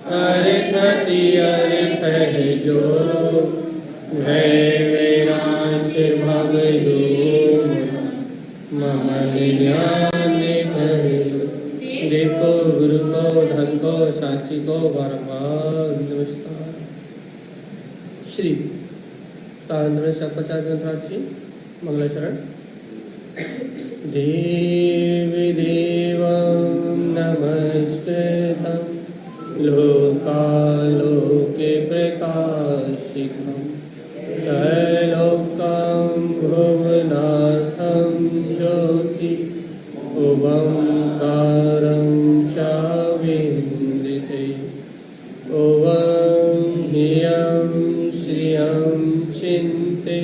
अरिथति अरिथ है जो भय विनाश भव दूर मम ज्ञान कहियो। देखो गुरु को धन को साक्षी को बार बार नमस्कार। श्री तारंद्र शापाचार्य ग्रंथराज जी मंगलाचरण। देवी देवं नमस्कृतं लोकालोके प्रकाशितं त्रैलोक्यं भुवनार्थं ज्योति ओंकारं च विन्दिते। ओं ह्रियं श्रियं चिन्ते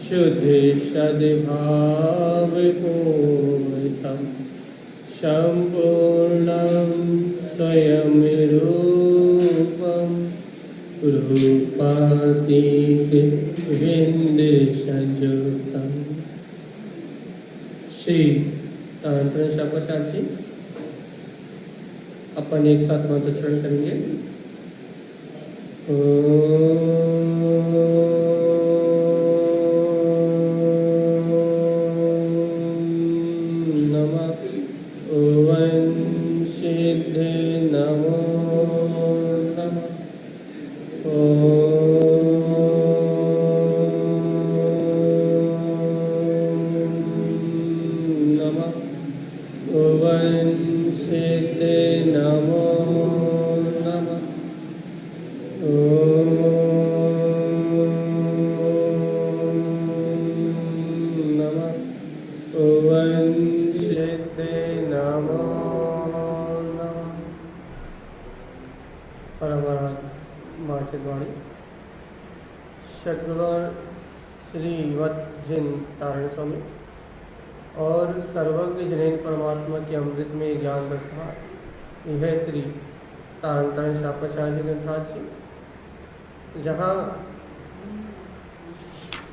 शुद्धि सद्भावपूर्णं सम्पूर्णं स्वयं रूपं रूपातीत विंध्यसंयुतं। श्री तारंद्र शापाचार्य जी अपन एक साथ मंत्रोच्चारण करेंगे। सद्गुरुवर श्री वत्जिन तारण स्वामी और सर्वज्ञ जनेन परमात्मा के अमृत में ज्ञान बसता यह श्री तारण शापाचार्य ग्रंथराज जी, जहाँ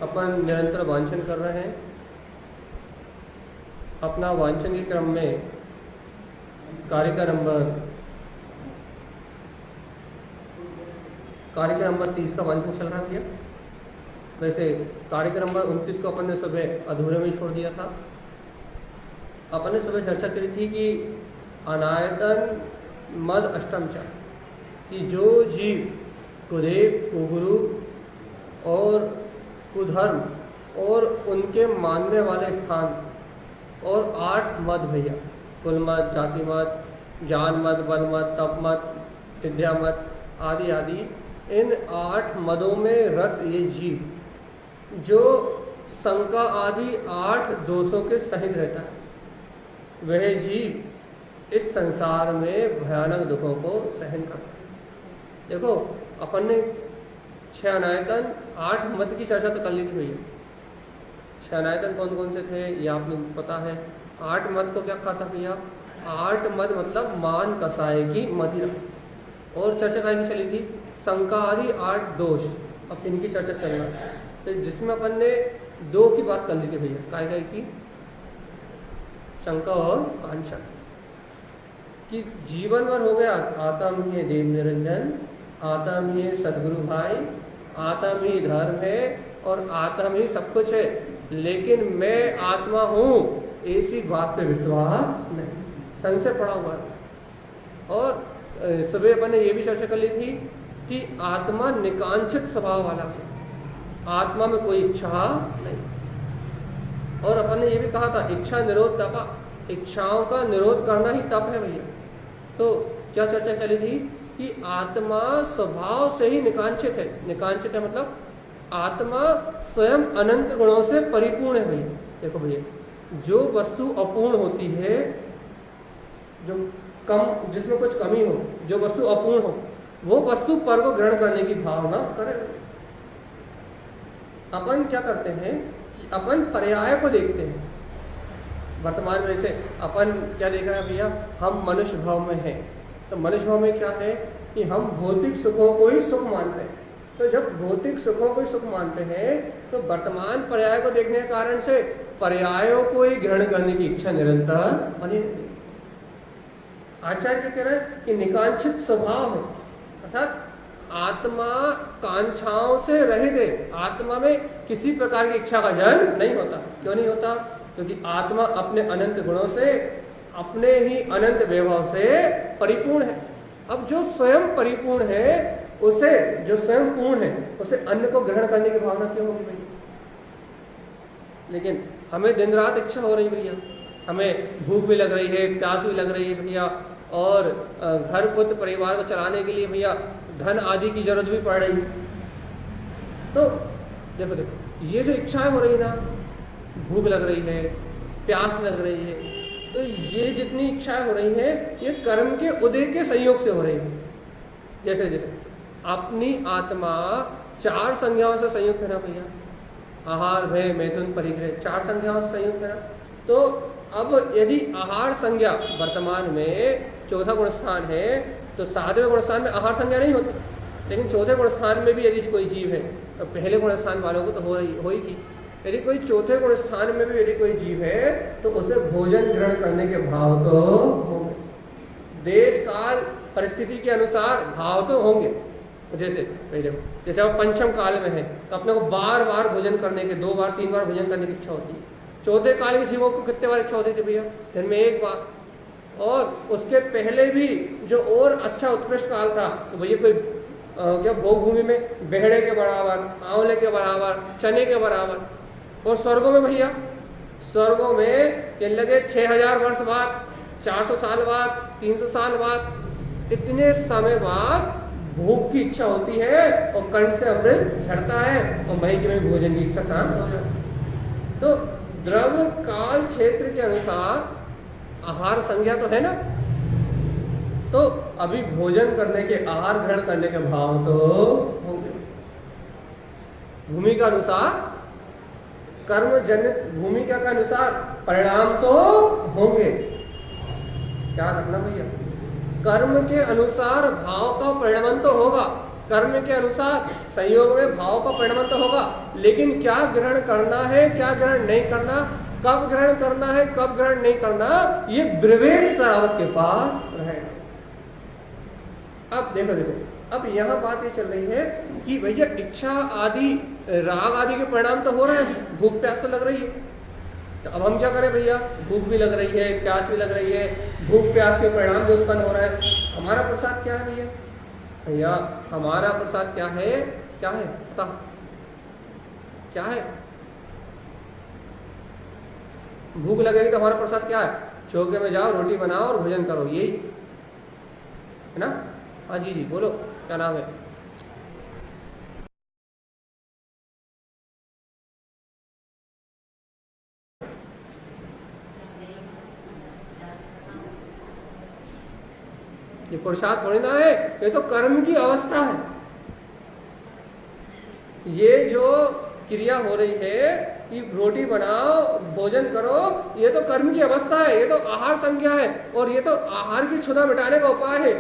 अपन निरंतर वांछन कर रहे हैं। अपना वांछन के क्रम में कार्य का नंबर 30 का वांछन चल रहा था। वैसे कार्य नंबर 29 को अपन ने सुबह अधूरे में छोड़ दिया था। अपन ने सुबह चर्चा करी थी कि अनायतन मद अष्टम चा, कि जो जीव कुदेव कुगुरु और कुधर्म और उनके मानने वाले स्थान और 8 मद भैया, कुल मत, जाति मत, ज्ञान मत, बल मत, तप मत, विद्या मत आदि आदि, इन 8 मदों में रत ये जीव जो शंका आदि 8 दोषों के सहित रहता है, वह जीव इस संसार में भयानक दुखों को सहन करता है। देखो अपन ने 6 अनायतन 8 मद की चर्चा तो कर ली थी भैया। 6 अनायतन कौन कौन से थे ये आपने पता है। 8 मद को क्या खाता भैया? 8 मद मतलब मान कसाए की मदिरा। और चर्चा काय की चली थी? शंका आदि 8 दोष। अब इनकी चर्चा चल रहा है, तो जिसमें अपन ने 2 की बात कर ली थी भैया। काय की? शंका और कांक्षा कि जीवन भर हो गया आत्म ही देव निरंजन, आत्म ही सदगुरु भाई, आत्म ही धर्म है और आत्म ही सब कुछ है, लेकिन मैं आत्मा हूँ ऐसी बात पे विश्वास नहीं, संशय पड़ा हुआ है। और सुबह अपन ने ये भी चर्चा कर ली थी कि आत्मा निकांक्षक स्वभाव वाला है, आत्मा में कोई इच्छा नहीं। और अपन ने ये भी कहा था इच्छा निरोध तपा, इच्छाओं का निरोध करना ही तप है भैया। तो क्या चर्चा चली थी कि आत्मा स्वभाव से ही निकांक्षित है। निकांक्षित है मतलब आत्मा स्वयं अनंत गुणों से परिपूर्ण है भैया। देखो भैया, जो वस्तु अपूर्ण होती है, जो कम, जिसमें कुछ कमी हो, जो वस्तु अपूर्ण हो, वो वस्तु पर को ग्रहण करने की भावना करे। अपन क्या करते हैं कि अपन पर्याय को देखते हैं। वर्तमान में से अपन क्या देख रहे हैं भैया, हम मनुष्य भाव में हैं। तो मनुष्य भाव में क्या है कि हम भौतिक सुखों को ही सुख मानते हैं। तो जब भौतिक सुखों को ही सुख मानते हैं तो वर्तमान पर्याय को देखने के कारण से पर्यायों को ही ग्रहण करने की इच्छा निरंतर बनी रहती है। आचार्य क्या कह रहे हैं कि निकांक्षित स्वभाव है, अर्थात आत्मा कांक्षाओं से रहित है, आत्मा में किसी प्रकार की इच्छा का जन्म नहीं होता। क्यों नहीं होता? क्योंकि आत्मा अपने अनंत गुणों से, अपने ही अनंत वैभव से परिपूर्ण है। अब जो स्वयं परिपूर्ण है, उसे, जो स्वयं पूर्ण है, उसे अन्य को ग्रहण करने की भावना क्यों होगी भैया? लेकिन हमें दिन रात इच्छा हो रही भैया, हमें भूख भी लग रही है, प्यास भी लग रही है भैया, और घर पुत्र परिवार को चलाने के लिए भैया धन आदि की जरूरत भी पड़ रही है। तो देखो देखो ये जो इच्छाएं हो रही ना, भूख लग रही है, प्यास लग रही है, तो ये जितनी इच्छाएं हो रही हैं, ये कर्म के उदय के संयोग से हो रही है। जैसे जैसे अपनी आत्मा 4 संज्ञाओं से संयुक्त है ना भैया, आहार भय मैथुन परिग्रह, 4 संज्ञाओं से संयुक्त है ना। तो अब यदि आहार संज्ञा वर्तमान में चौथा गुण स्थान है, तो 7वें गुण स्थान में आहार संज्ञा नहीं होती, लेकिन चौथे गुण स्थान में भी यदि कोई जीव है, तो पहले गुण स्थान वालों को तो हो ही की, यदि कोई चौथे गुण स्थान में भी यदि कोई जीव है, तो उसे भोजन ग्रहण करने के भाव तो होंगे, देश काल परिस्थिति के अनुसार भाव तो होंगे। जैसे जैसे अब पंचम काल में है, तो अपने को बार बार भोजन करने के, 2 बार 3 बार भोजन करने की इच्छा होती है। चौथे काल के जीवों को कितने बार इच्छा होती थी भैया? दिन में 1 बार। और उसके पहले भी जो और अच्छा उत्कृष्ट काल था, तो भैया कोई क्या भोगभूमि में बेहड़े के बराबर, आंवले के बराबर, चने के बराबर। और स्वर्गों में भैया, स्वर्गों में ये लगे 6000 वर्ष बाद, 400 साल बाद, 300 साल बाद, इतने समय बाद भूख की इच्छा होती है और कंठ से अमृत झड़ता है और मही के में भोजन की इच्छा शांत हो जाती है। तो द्रव्य काल क्षेत्र के अनुसार आहार संज्ञा तो है ना, तो अभी भोजन करने के, आहार ग्रहण करने के भाव तो होंगे। भूमिका अनुसार, कर्म जनित भूमिका के अनुसार परिणाम तो होंगे। क्या रखना भैया? कर्म के अनुसार भाव का परिणमन तो होगा, कर्म के अनुसार संयोग में भाव का परिणमन तो होगा, लेकिन क्या ग्रहण करना है, क्या ग्रहण नहीं करना, कब ग्रहण करना है, कब ग्रहण नहीं करना, ये विवेक श्रावक के पास रहेगा। अब देखो देखो, अब यहाँ बात ये चल रही है कि भैया इच्छा आदि, राग आदि के परिणाम तो हो रहे हैं, भूख प्यास तो लग रही है। तो अब हम क्या करें भैया? भूख भी लग रही है, प्यास भी लग रही है, भूख प्यास के परिणाम भी उत्पन्न हो रहे हैं। हमारा प्रसाद क्या है भैया? भैया हमारा प्रसाद क्या है? क्या है पता? क्या है? भूख लगेगी तो हमारा प्रसाद क्या है? चौके में जाओ, रोटी बनाओ और भोजन करो, यही है ना? हाँ जी जी बोलो, क्या नाम है? ये पुरुषार्थ थोड़ी ना है, ये तो कर्म की अवस्था है। ये जो क्रिया हो रही है कि रोटी बनाओ, भोजन करो, ये तो कर्म की अवस्था है, ये तो आहार संज्ञा है, और ये तो आहार की क्षुधा मिटाने का उपाय है।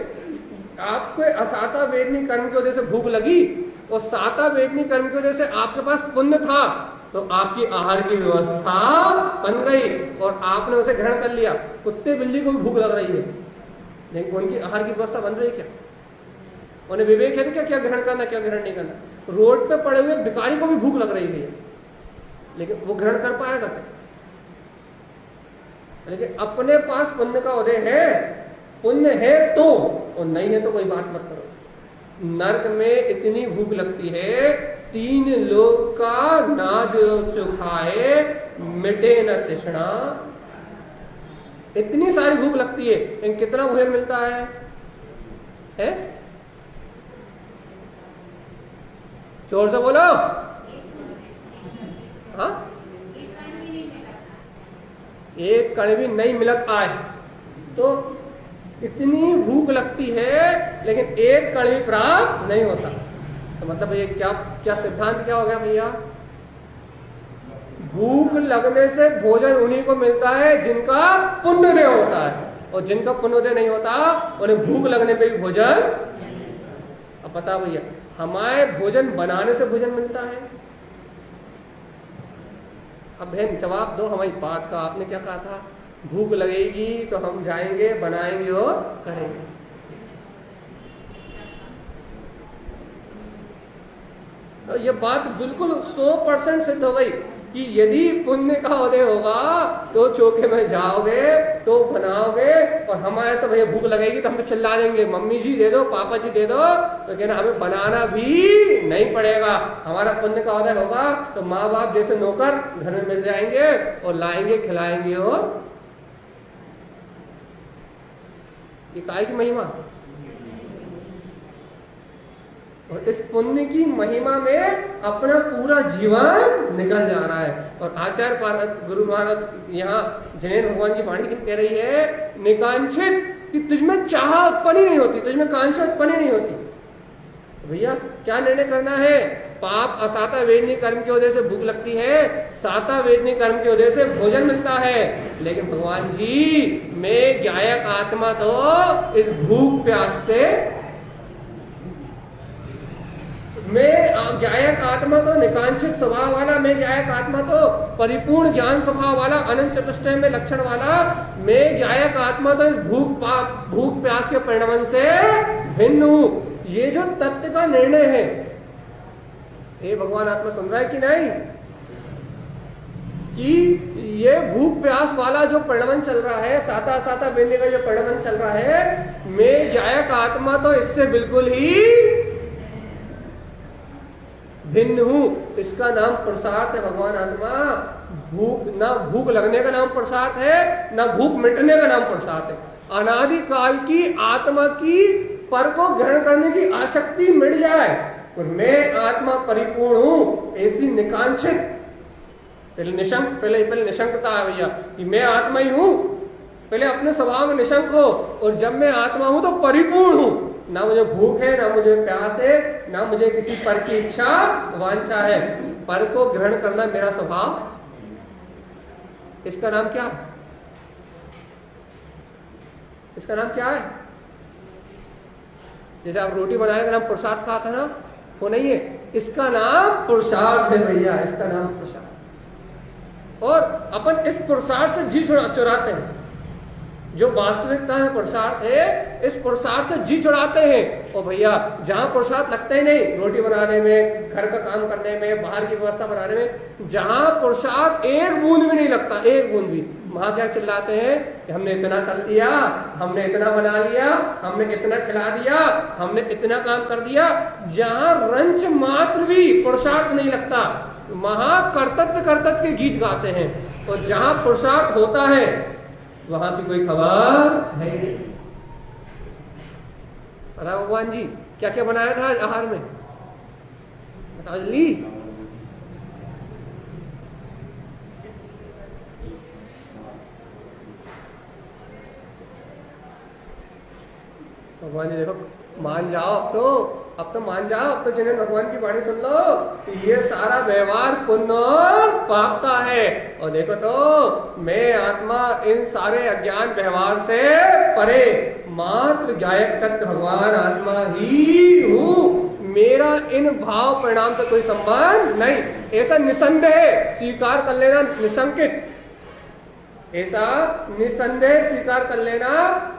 आपको असाता वेदनी कर्म की वजह से भूख लगी, और साता वेदनी कर्म की वजह से आपके पास पुण्य था, तो आपकी आहार की व्यवस्था बन गई और आपने उसे ग्रहण कर लिया। कुत्ते बिल्ली को भी भूख लग रही है, लेकिन उनकी आहार की व्यवस्था बन रही क्या? उन्हें विवेक है क्या, क्या ग्रहण करना, क्या ग्रहण नहीं करना? रोड पे पड़े हुए भिखारी को भी भूख लग रही है, लेकिन वो ग्रहण कर पाएगा क्या? लेकिन अपने पास पुण्य का उदय है, पुण्य है तो, और नहीं है तो कोई बात मत करो। नरक में इतनी भूख लगती है, 3 लोग का ना जो चुखाए मिटे न तृष्णा, इतनी सारी भूख लगती है, लेकिन कितना भोजन मिलता है? जोर से बोलो। हाँ, एक कण भी नहीं मिलत आए, तो इतनी भूख लगती है, लेकिन एक कण भी प्राप्त नहीं होता। तो मतलब ये क्या क्या सिद्धांत क्या हो गया भैया? भूख लगने से भोजन उन्हीं को मिलता है जिनका पुण्योदय होता है, और जिनका पुण्योदय नहीं होता उन्हें भूख लगने पे भी भोजन। अब बता भैया, हमारे भोजन बनाने से भोजन मिलता है? अब बहन जवाब दो हमारी बात का। आपने क्या कहा था भूख लगेगी तो हम जाएंगे, बनाएंगे और करेंगे। तो ये बात बिल्कुल 100% सिद्ध हो गई कि यदि पुण्य का उदय होगा तो चौके में जाओगे तो बनाओगे, और हमारे तो भैया भूख लगेगी तो हम तो चिल्ला देंगे मम्मी जी दे दो, पापा जी दे दो, तो कहना हमें बनाना भी नहीं पड़ेगा। हमारा पुण्य का उदय होगा तो माँ बाप जैसे नौकर घर में मिल जाएंगे और लाएंगे, खिलाएंगे। और ये काय की महिमा, और इस पुण्य की महिमा में अपना पूरा जीवन निकल जा रहा है। और आचार्य गुरु महाराज यहाँ जैन भगवान की वाणी कह रही है, निकांक्षित, कि तुझमें चाह उत्पन्न ही नहीं होती, तुझमें कांक्षा उत्पन्न ही नहीं होती। भैया क्या निर्णय करना है? पाप असाता वेदनीय कर्म की वजह से भूख लगती है, साता वेदनीय कर्म की वजह से भोजन मिलता है। लेकिन भगवान जी, मैं ज्ञायक आत्मा तो इस भूख प्यास से, मैं ज्ञायक आत्मा तो निकांक्षित स्वभाव वाला, मैं ज्ञायक आत्मा तो परिपूर्ण ज्ञान स्वभाव वाला, अनंत चतुष्टय में लक्षण वाला, मैं ज्ञायक आत्मा तो इस भूख प्यास के परिणाम से भिन्न हूं। ये जो तत्व का निर्णय है, ये भगवान आत्मा सुन रहा है कि नहीं, कि ये भूख प्यास वाला जो परिणाम चल रहा है, साता साता बेने का जो परिणाम चल रहा है, मैं ज्ञायक आत्मा तो इससे बिल्कुल ही भिन्न हूं। इसका नाम पुरुषार्थ है। भगवान आत्मा भूख, ना भूख लगने का नाम पुरुषार्थ है, ना भूख मिटने का नाम पुरुषार्थ है। अनादि काल की आत्मा की पर को ग्रहण करने की आसक्ति मिट जाए और मैं आत्मा परिपूर्ण हूं, ऐसी निकांक्षित, पहले निशंकता है भैया कि मैं आत्मा ही हूं। पहले अपने स्वभाव में निशंक हो, और जब मैं आत्मा हूं तो परिपूर्ण हूं, ना मुझे भूख है, ना मुझे प्यास है, ना मुझे किसी पर की इच्छा वांछा है। पर को ग्रहण करना मेरा स्वभाव। इसका नाम क्या है? इसका नाम क्या है? जैसे आप रोटी बनाने का नाम पुरुषार्थ कहा था ना, वो नहीं है, इसका नाम पुरुषार्थ है भैया, इसका नाम पुरुषार्थ। और अपन इस पुरुषार्थ से जी चुराते हैं। जो वास्तविकता है पुरुषार्थ है, इस पुरुषार्थ से जी चुराते हैं। और भैया जहां पुरुषार्थ लगता ही नहीं, रोटी बनाने में, घर का काम करने में, बाहर की व्यवस्था बनाने में, जहां पुरुषार्थ एक बूंद भी नहीं लगता, एक बूंद भी, वहां क्या चिल्लाते हैं कि हमने इतना कर दिया, हमने इतना बना लिया, हमने इतना खिला दिया, हमने इतना काम कर दिया। जहां रंच मात्र भी पुरुषार्थ नहीं लगता, वहां कर्तव्य के गीत गाते हैं। और जहां पुरुषार्थ होता है वहां की कोई खबर है नहीं। पता भगवान जी क्या क्या बनाया था आज आहार में? बताओ जल्दी। भगवान जी देखो, मान जाओ, अब तो मान जाओ, अब तो जिन्हें भगवान की वाणी सुन लो कि ये सारा व्यवहार पुण्य और पाप का है। और देखो तो मैं आत्मा इन सारे अज्ञान व्यवहार से परे, मात्र ज्ञायक तत्व भगवान आत्मा ही हूं। मेरा इन भाव परिणाम से कोई संबंध नहीं। ऐसा निसंदेह स्वीकार कर लेना, निशंकित, ऐसा निसंदेह स्वीकार कर लेना,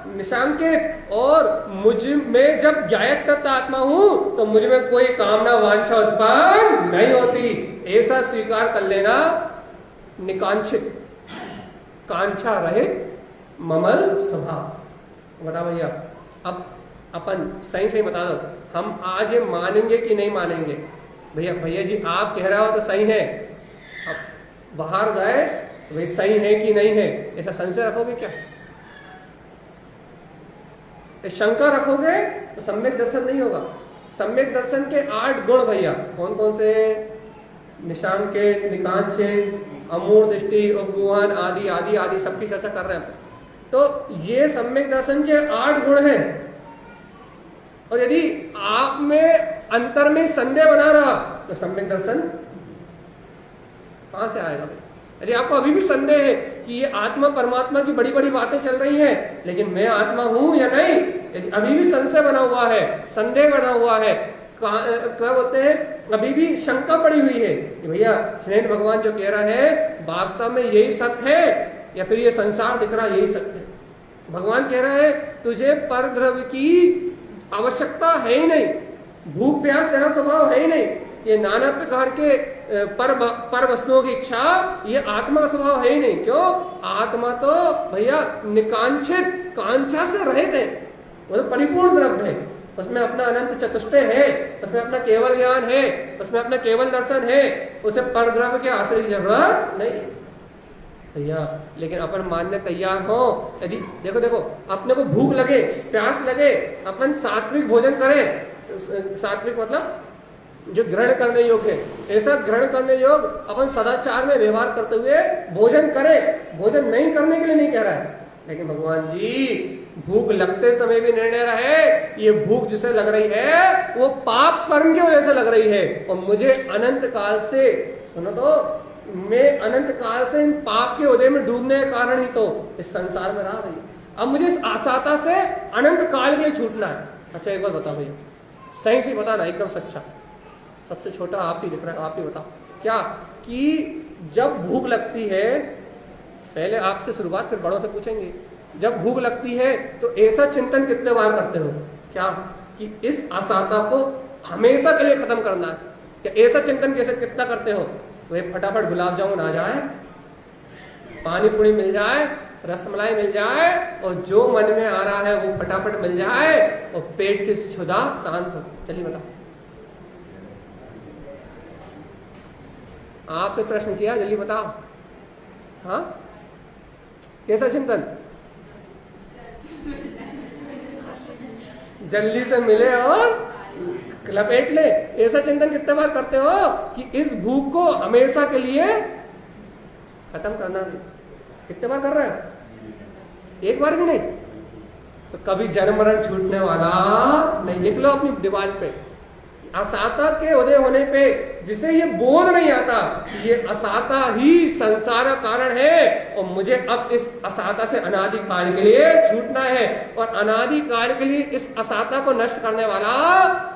निशंकित। और मुझ में जब ज्ञायक तत्व आत्मा हूं तो मुझ में कोई कामना वांछा उत्पन्न नहीं होती, ऐसा स्वीकार कर लेना, निकांक्षित, कांक्षा रहित, ममल स्वभाव। बता भैया, अब अपन सही सही बता दो, हम आज मानेंगे कि नहीं मानेंगे? भैया जी आप कह रहे हो तो सही है, अब बाहर गए वे सही है कि नहीं है, ऐसा संशय रखोगे क्या? शंका रखोगे तो सम्यक दर्शन नहीं होगा। सम्यक दर्शन के 8 गुण भैया कौन कौन से? निशांकित, निकांक्षित, अमूढ़ दृष्टि, उपगुहन आदि आदि आदि सबकी चर्चा कर रहे हैं। तो ये सम्यक दर्शन के 8 गुण हैं। और यदि आप में अंतर में संदेह बना रहा तो सम्यक दर्शन कहां से आएगा? यदि आपको अभी भी संदेह है कि ये आत्मा परमात्मा की बड़ी बड़ी बातें चल रही हैं, लेकिन मैं आत्मा हूं या नहीं, यदि अभी भी संशय बना हुआ है, संदेह बना हुआ है, क्या बोलते हैं, अभी भी शंका पड़ी हुई है कि भैया स्नेह भगवान जो कह रहा है वास्तव में यही सत्य है, या फिर ये संसार दिख रहा है यही सत्य है। भगवान कह रहे हैं तुझे परद्रव्य की आवश्यकता है ही नहीं, भूख प्यास तेरा स्वभाव है ही नहीं, ये नाना प्रकार के पर वस्तुओं की इच्छा ये आत्मा का स्वभाव है ही नहीं। क्यों? आत्मा तो भैया निकांक्षित कांक्षा से रहित है, वो तो परिपूर्ण द्रव्य है, उसमें अपना अनंत चतुष्टय है, उसमें अपना केवल ज्ञान है, उसमें अपना केवल दर्शन है, उसे परद्रव्य के आश्रय की जरूरत नहीं भैया। लेकिन अपन मानने तैयार हो, यदि देखो देखो अपने को भूख लगे प्यास लगे, अपन सात्विक भोजन करें, सात्विक मतलब जो ग्रहण करने योग्य है, ऐसा ग्रहण करने योग्य अपन सदाचार में व्यवहार करते हुए भोजन करें, भोजन नहीं करने के लिए नहीं कह रहा है। लेकिन भगवान जी भूख लगते समय भी निर्णय रहे, ये भूख जिसे लग रही है वो पाप कर्म की वजह से लग रही है, और मुझे अनंत काल से, सुनो तो, मैं अनंत काल से इन पाप के उदय में डूबने के कारण ही तो इस संसार में रह रही है। अब मुझे इस आसाता से अनंत काल के लिए छूटना है। अच्छा एक बार बताओ भैया, सही से बताना, एकदम सच्चा, सबसे छोटा आप ही दिख रहा है, आप ही बताओ क्या कि जब भूख लगती है, पहले आपसे शुरुआत फिर बड़ों से पूछेंगे, जब भूख लगती है तो ऐसा चिंतन कितने बार करते हो क्या कि इस आसाता को हमेशा के लिए खत्म करना है? क्या ऐसा चिंतन कैसे कितना करते हो? तो फटाफट गुलाब जामुन आ जाए, पानी पूरी मिल जाए, रसमलाई मिल जाए, और जो मन में आ रहा है वो फटाफट मिल जाए, और पेट की क्षुधा शांत हो। चलिए बताओ, आपसे प्रश्न किया, जल्दी बताओ। हाँ, कैसा चिंतन? जल्दी से मिले और लपेट ले, ऐसा चिंतन कितने बार करते हो कि इस भूख को हमेशा के लिए खत्म करना भी? कितने बार कर रहे हो? एक बार भी नहीं? तो कभी जन्म मरण छूटने वाला नहीं। लिख लो अपनी दीवार पे, असाता के उदय होने पे जिसे ये बोध नहीं आता कि ये असाता ही संसार का कारण है, और मुझे अब इस असाता से अनादि काल के लिए छूटना है, और अनादि काल के लिए इस असाता को नष्ट करने वाला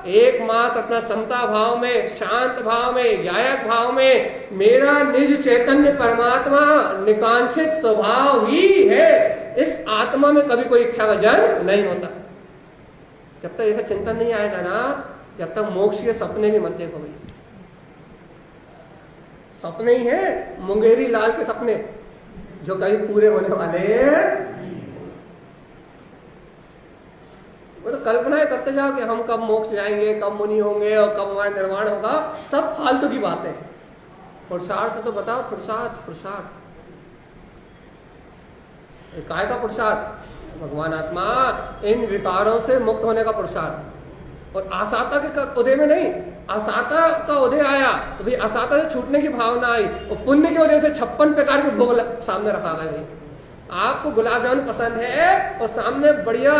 एकमात्र अपना समता भाव में, शांत भाव में, गायक भाव में मेरा निज चैतन्य परमात्मा निकांक्षित स्वभाव ही है। इस आत्मा में कभी कोई इच्छा का जन्म नहीं होता। जब तक ऐसा चिंतन नहीं आएगा ना, जब तक मोक्ष के सपने भी मत देखो भाई। सपने ही है, मुंगेरी लाल के सपने, जो कभी पूरे होने वाले। वो तो कल्पनाएं करते जाओ कि हम कब मोक्ष जाएंगे, कब मुनि होंगे, और कब हमारा निर्वाण होगा, सब फालतू की बातें। पुरुषार्थ तो बताओ, पुरुषार्थ, पुरुषार्थ काय का पुरुषार्थ? भगवान आत्मा इन विकारों से मुक्त होने का पुरुषार्थ। और आसाता के उदय में नहीं, असाता का उदय आया तो भाई असाता से छूटने की भावना आई, और पुण्य की वजह से 56 प्रकार के भोग सामने रखा गया। भाई आपको गुलाब जामुन पसंद है, और सामने बढ़िया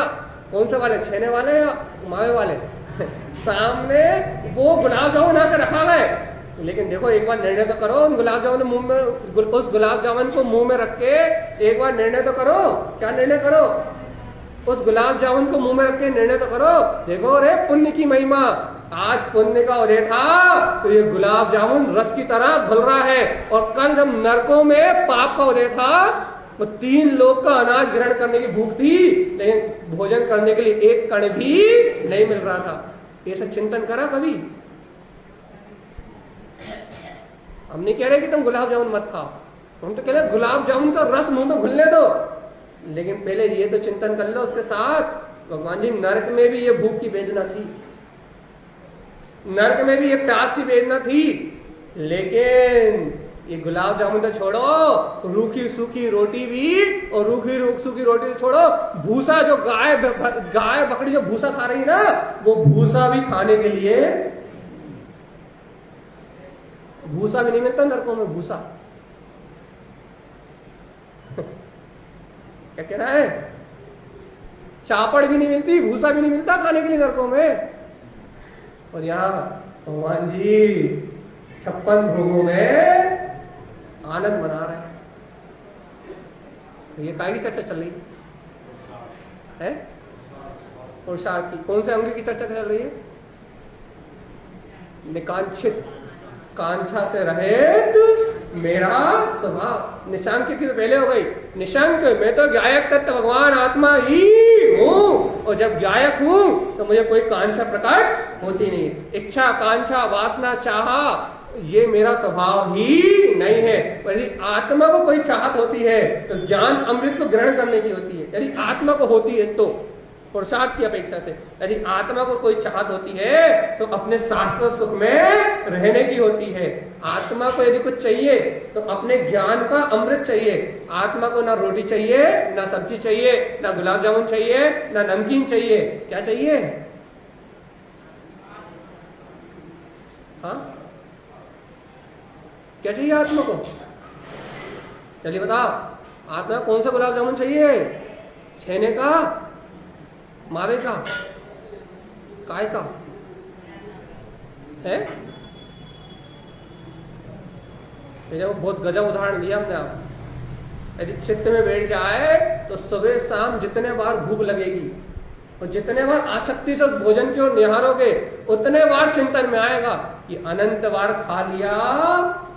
कौन से वाले, छेने वाले या मावे वाले सामने वो गुलाब जामुन आकर रखा गया। लेकिन देखो एक बार निर्णय तो करो, उन गुलाब जामुन मुंह में, उस गुलाब जामुन को मुंह में रख के एक बार निर्णय तो करो। क्या निर्णय करो? उस गुलाब जामुन को मुंह में रख के निर्णय तो करो। देखो रे पुण्य की महिमा, आज पुण्य का उदय था तो ये गुलाब जामुन रस की तरह घुल रहा है, और कल जब नरकों में पाप का उदय था तो 3 लोग का अनाज ग्रहण करने की भूख थी, लेकिन भोजन करने के लिए एक कण भी नहीं मिल रहा था। ऐसा चिंतन करा कभी? हम नहीं कह रहे कि तुम गुलाब जामुन मत खाओ, हम तो कह रहे गुलाब जामुन का रस मुंह में घुलने दो, लेकिन पहले ये तो चिंतन कर लो उसके साथ। भगवान जी नरक में भी ये भूख की वेदना थी, नरक में भी ये प्यास की वेदना थी, लेकिन ये गुलाब जामुन तो छोड़ो, रूखी सूखी रोटी भी, और रूखी सूखी रोटी तो छोड़ो, भूसा जो गाय बकरी जो भूसा खा रही है ना, वो भूसा भी खाने के लिए, भूसा भी नहीं मिलता नरकों में, भूसा क्या कह रहा है? चापड़ भी नहीं मिलती, भूसा भी नहीं मिलता खाने के लिए नरकों में। और यहाँ भगवान जी 56 भोगों में आनंद मना रहे हैं। तो ये काय की चर्चा चल रही है? पुरुषार्थ की। कौन से अंग की चर्चा चल रही है? निकांक्षित कांक्षा से रहित मेरा स्वभाव। निशांकित की तो पहले हो गई, निशंक, मैं तो ज्ञायक तत्व भगवान आत्मा ही हूं, और जब ज्ञायक हूं तो मुझे कोई कांक्षा प्रकट होती नहीं। इच्छा, कांक्षा, वासना, चाहा, ये मेरा स्वभाव ही नहीं है। यदि आत्मा को कोई चाहत होती है तो ज्ञान अमृत को ग्रहण करने की होती है। यदि आत्मा को होती है तो पुरुषार्थ की अपेक्षा से, यदि आत्मा को कोई चाहत होती है तो अपने शाश्वत सुख में रहने की होती है। आत्मा को यदि कुछ चाहिए तो अपने ज्ञान का अमृत चाहिए। आत्मा को ना रोटी चाहिए, ना सब्जी चाहिए, ना गुलाब जामुन चाहिए, ना नमकीन चाहिए। क्या चाहिए? हाँ, क्या चाहिए आत्मा को? चलिए बताओ, आत्मा कौन सा गुलाब जामुन चाहिए? छेने का, मावे का, काय का है? वो बहुत गजब उदाहरण दिया हमने। आप यदि चित्त में बैठ जाए तो सुबह शाम जितने बार भूख लगेगी और जितने बार आसक्ति से भोजन की ओर निहारोगे उतने बार चिंतन में आएगा कि अनंत बार खा लिया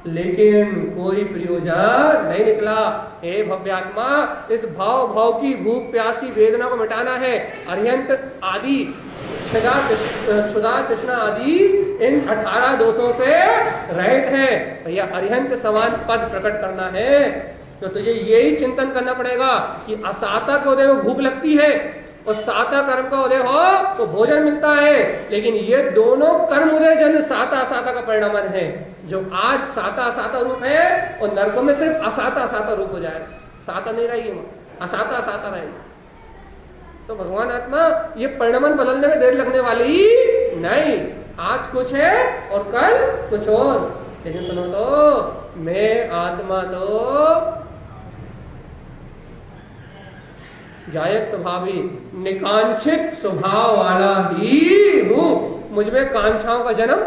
लेकिन कोई प्रयोजन नहीं निकला। हे भव्यात्मा, इस भाव की भूख प्यास की वेदना को मिटाना है। अरिहंत आदि क्षुधा तृष्णा आदि इन 18 दोषों से रहित है। भैया अरिहंत समान पद प्रकट करना है तो तुझे यही चिंतन करना पड़ेगा कि असाता के उदय में भूख लगती है और साता कर्म का उदय हो तो भोजन मिलता है, लेकिन ये दोनों कर्म उदय जन साता असाता का परिणाम है। जो आज साता असाता रूप है और नरकों में सिर्फ असाता असाता रूप हो जाएगा। साता नहीं रहेगी, असाता असाता रहेगी। तो भगवान आत्मा ये परिणाम बदलने में देर लगने वाली नहीं। आज कुछ है और कल कुछ और, लेकिन सुनो तो, मैं आत्मा तो ज्ञायक स्वभावी निकांक्षित स्वभाव वाला ही हूं। मुझमें कांक्षाओं का जन्म,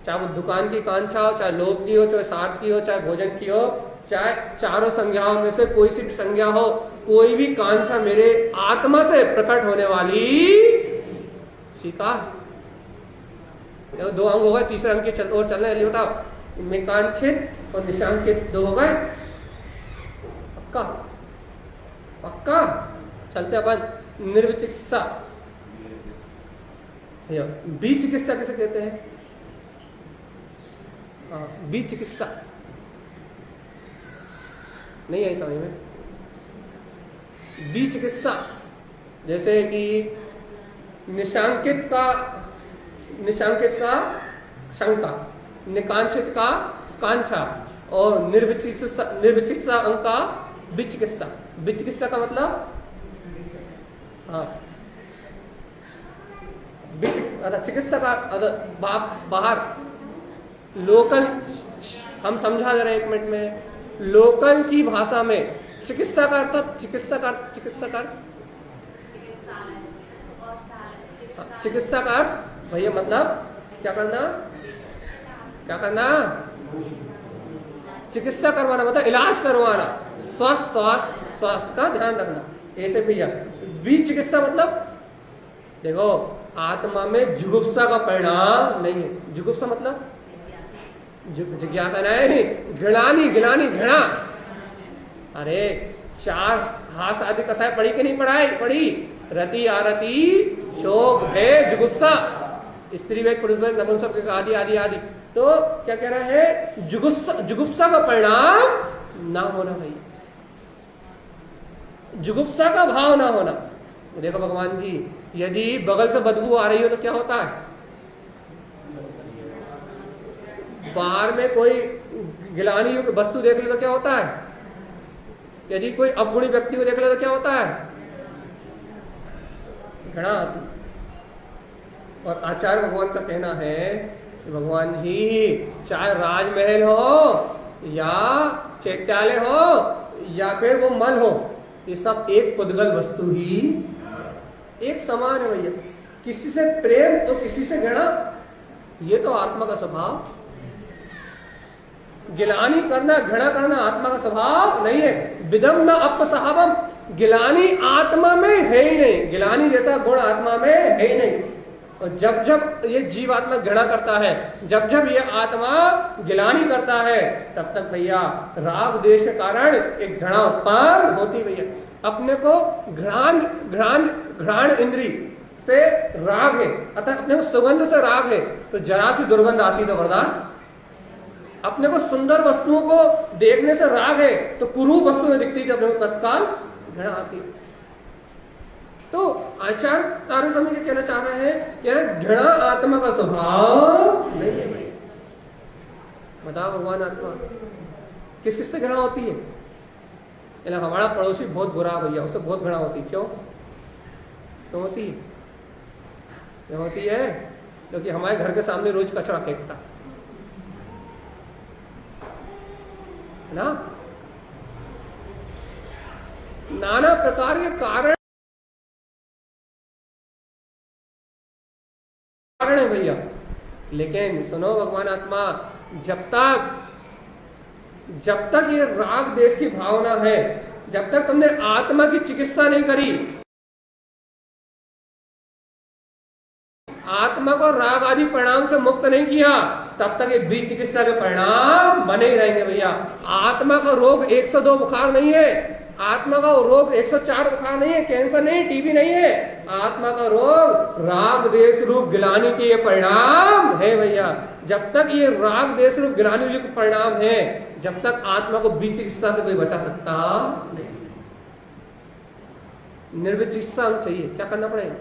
चाहे वो दुकान की कांक्षा हो, चाहे लोभ की हो, चाहे स्वार्थ की हो, चाहे भोजन की हो, चाहे चारों संज्ञाओं में से कोई सी भी संज्ञा हो, कोई भी कांक्षा मेरे आत्मा से प्रकट होने वाली स्वीकार। दो अंग हो गए, तीसरे अंग के और चलने लिए बताओ। निकांक्षित और निशांकित दो हो गए। पक्का पक्का चलते अपन। निर्विचिकित्सा, विचिकित्सा किसे कहते हैं? विचिकित्सा नहीं आई समझ में? विचिकित्सा जैसे कि निशांकित का शंका, निकांक्षित का कांक्षा और निर्विचिकित्सा अंग का विचिकित्सा। विचिकित्सा का मतलब चिकित्सा का बाहर लोकल, हम समझा दे रहे हैं 1 मिनट में। लोकल की भाषा में चिकित्सा का अर्थ, चिकित्सा का अर्थ भैया मतलब क्या करना? चिकित्सा करवाना मतलब इलाज करवाना, स्वास्थ्य का ध्यान रखना। ऐसे भैया विचिकित्सा मतलब देखो, आत्मा में जुगुप्सा का परिणाम नहीं है। जुगुप्सा मतलब जिज्ञासा नहीं, घृणा। अरे 4 हास आदि कसाय पढ़ी कि नहीं पढ़ी? रति, आरति, शोक, भय, जुगुप्सा, स्त्री वेग, पुरुष वेग, नपुंसक आदि आदि आदि। तो क्या कह रहा है? जुगुप्सा का परिणाम ना होना भाई, जुगुप्सा का भाव ना होना। देखो भगवान जी, यदि बगल से बदबू आ रही हो तो क्या होता है? बाहर में कोई गिलानी वस्तु देख ले तो क्या होता है? यदि कोई अवगुणी व्यक्ति को देख ले तो क्या होता है? घृणा आती। और आचार्य भगवान का कहना है कि भगवान जी, चाहे राजमहल हो या चैत्यालय हो या फिर वो मल हो, ये सब एक पुद्गल वस्तु ही एक समान है भैया। किसी से प्रेम तो किसी से घृणा, ये तो आत्मा का स्वभाव। गिलानी करना, घृणा करना आत्मा का स्वभाव नहीं है। विदम न अपसहावम, गिलानी आत्मा में है ही नहीं। गिलानी जैसा गुण आत्मा में है ही नहीं। और जब जब ये जीवात्मा घृणा करता है, जब जब ये आत्मा गिलानी करता है, तब तक भैया राग देश के कारण एक घृणा उत्पन्न होती भैया। अपने को घ्राण इंद्री से राग है, अतः अपने को सुगंध से राग है, तो जरा सी दुर्गंध आती तो बर्दाश्त। अपने को सुंदर वस्तुओं को देखने से राग है, तो कुरूप वस्तुएं दिखती है, अपने को तत्काल घृणा आती है। तो आचार्य तारक स्वामी ये कहना चाह रहे हैं कि घृणा आत्मा का स्वभाव नहीं है भाई। बताओ भगवान आत्मा किस किस से घृणा होती है? हमारा पड़ोसी बहुत बुरा भैया, उससे बहुत घृणा होती है। क्यों होती है? क्यों होती है? क्योंकि हमारे घर के सामने रोज कचरा फेंकता है ना। नाना प्रकार के कारण है भैया। लेकिन सुनो भगवान आत्मा, जब तक ये राग देश की भावना है, जब तक तुमने आत्मा की चिकित्सा नहीं करी, आत्मा को राग आदि परिणाम से मुक्त नहीं किया, तब तक ये बीज चिकित्सा के परिणाम बने ही रहेंगे भैया। आत्मा का रोग 102 बुखार नहीं है, आत्मा का रोग 104 बुखार नहीं है, कैंसर नहीं, टीबी नहीं है। आत्मा का रोग राग देश रूप गिलानी के ये परिणाम है भैया। जब तक ये राग देश रूप गिलानी युक्त परिणाम है, जब तक आत्मा को बीज चिकित्सा से कोई बचा सकता नहीं। निर्विध चिकित्सा चाहिए, क्या करना पड़ेगा?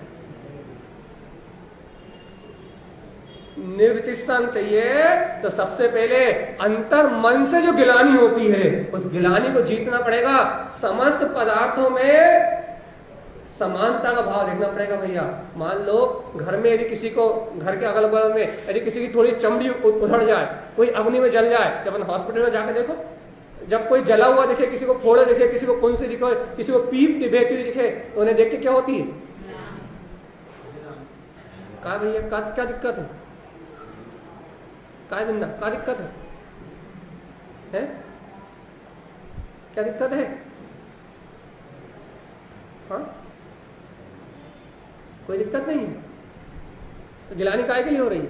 निर्विचिकित्सा चाहिए तो सबसे पहले अंतर मन से जो गिलानी होती है, उस गिलानी को जीतना पड़ेगा। समस्त पदार्थों में समानता का भाव देखना पड़ेगा भैया। मान लो घर में यदि किसी को, घर के अगल बगल में यदि किसी की थोड़ी चमड़ी उधड़ जाए, कोई अग्नि में जल जाए, जब अपन हॉस्पिटल में जाकर देखो, जब कोई जला हुआ दिखे, किसी को फोड़े दिखे, किसी को पुंसी दिखे, किसी को पीप बहती हुई दिखे, तो उन्हें देख के क्या होती है? कहा भैया क्या दिक्कत है? काय बिंदा क्या दिक्कत है? क्या दिक्कत है? हाँ, कोई दिक्कत नहीं है। तो गिलानी काय के लिए हो रही है?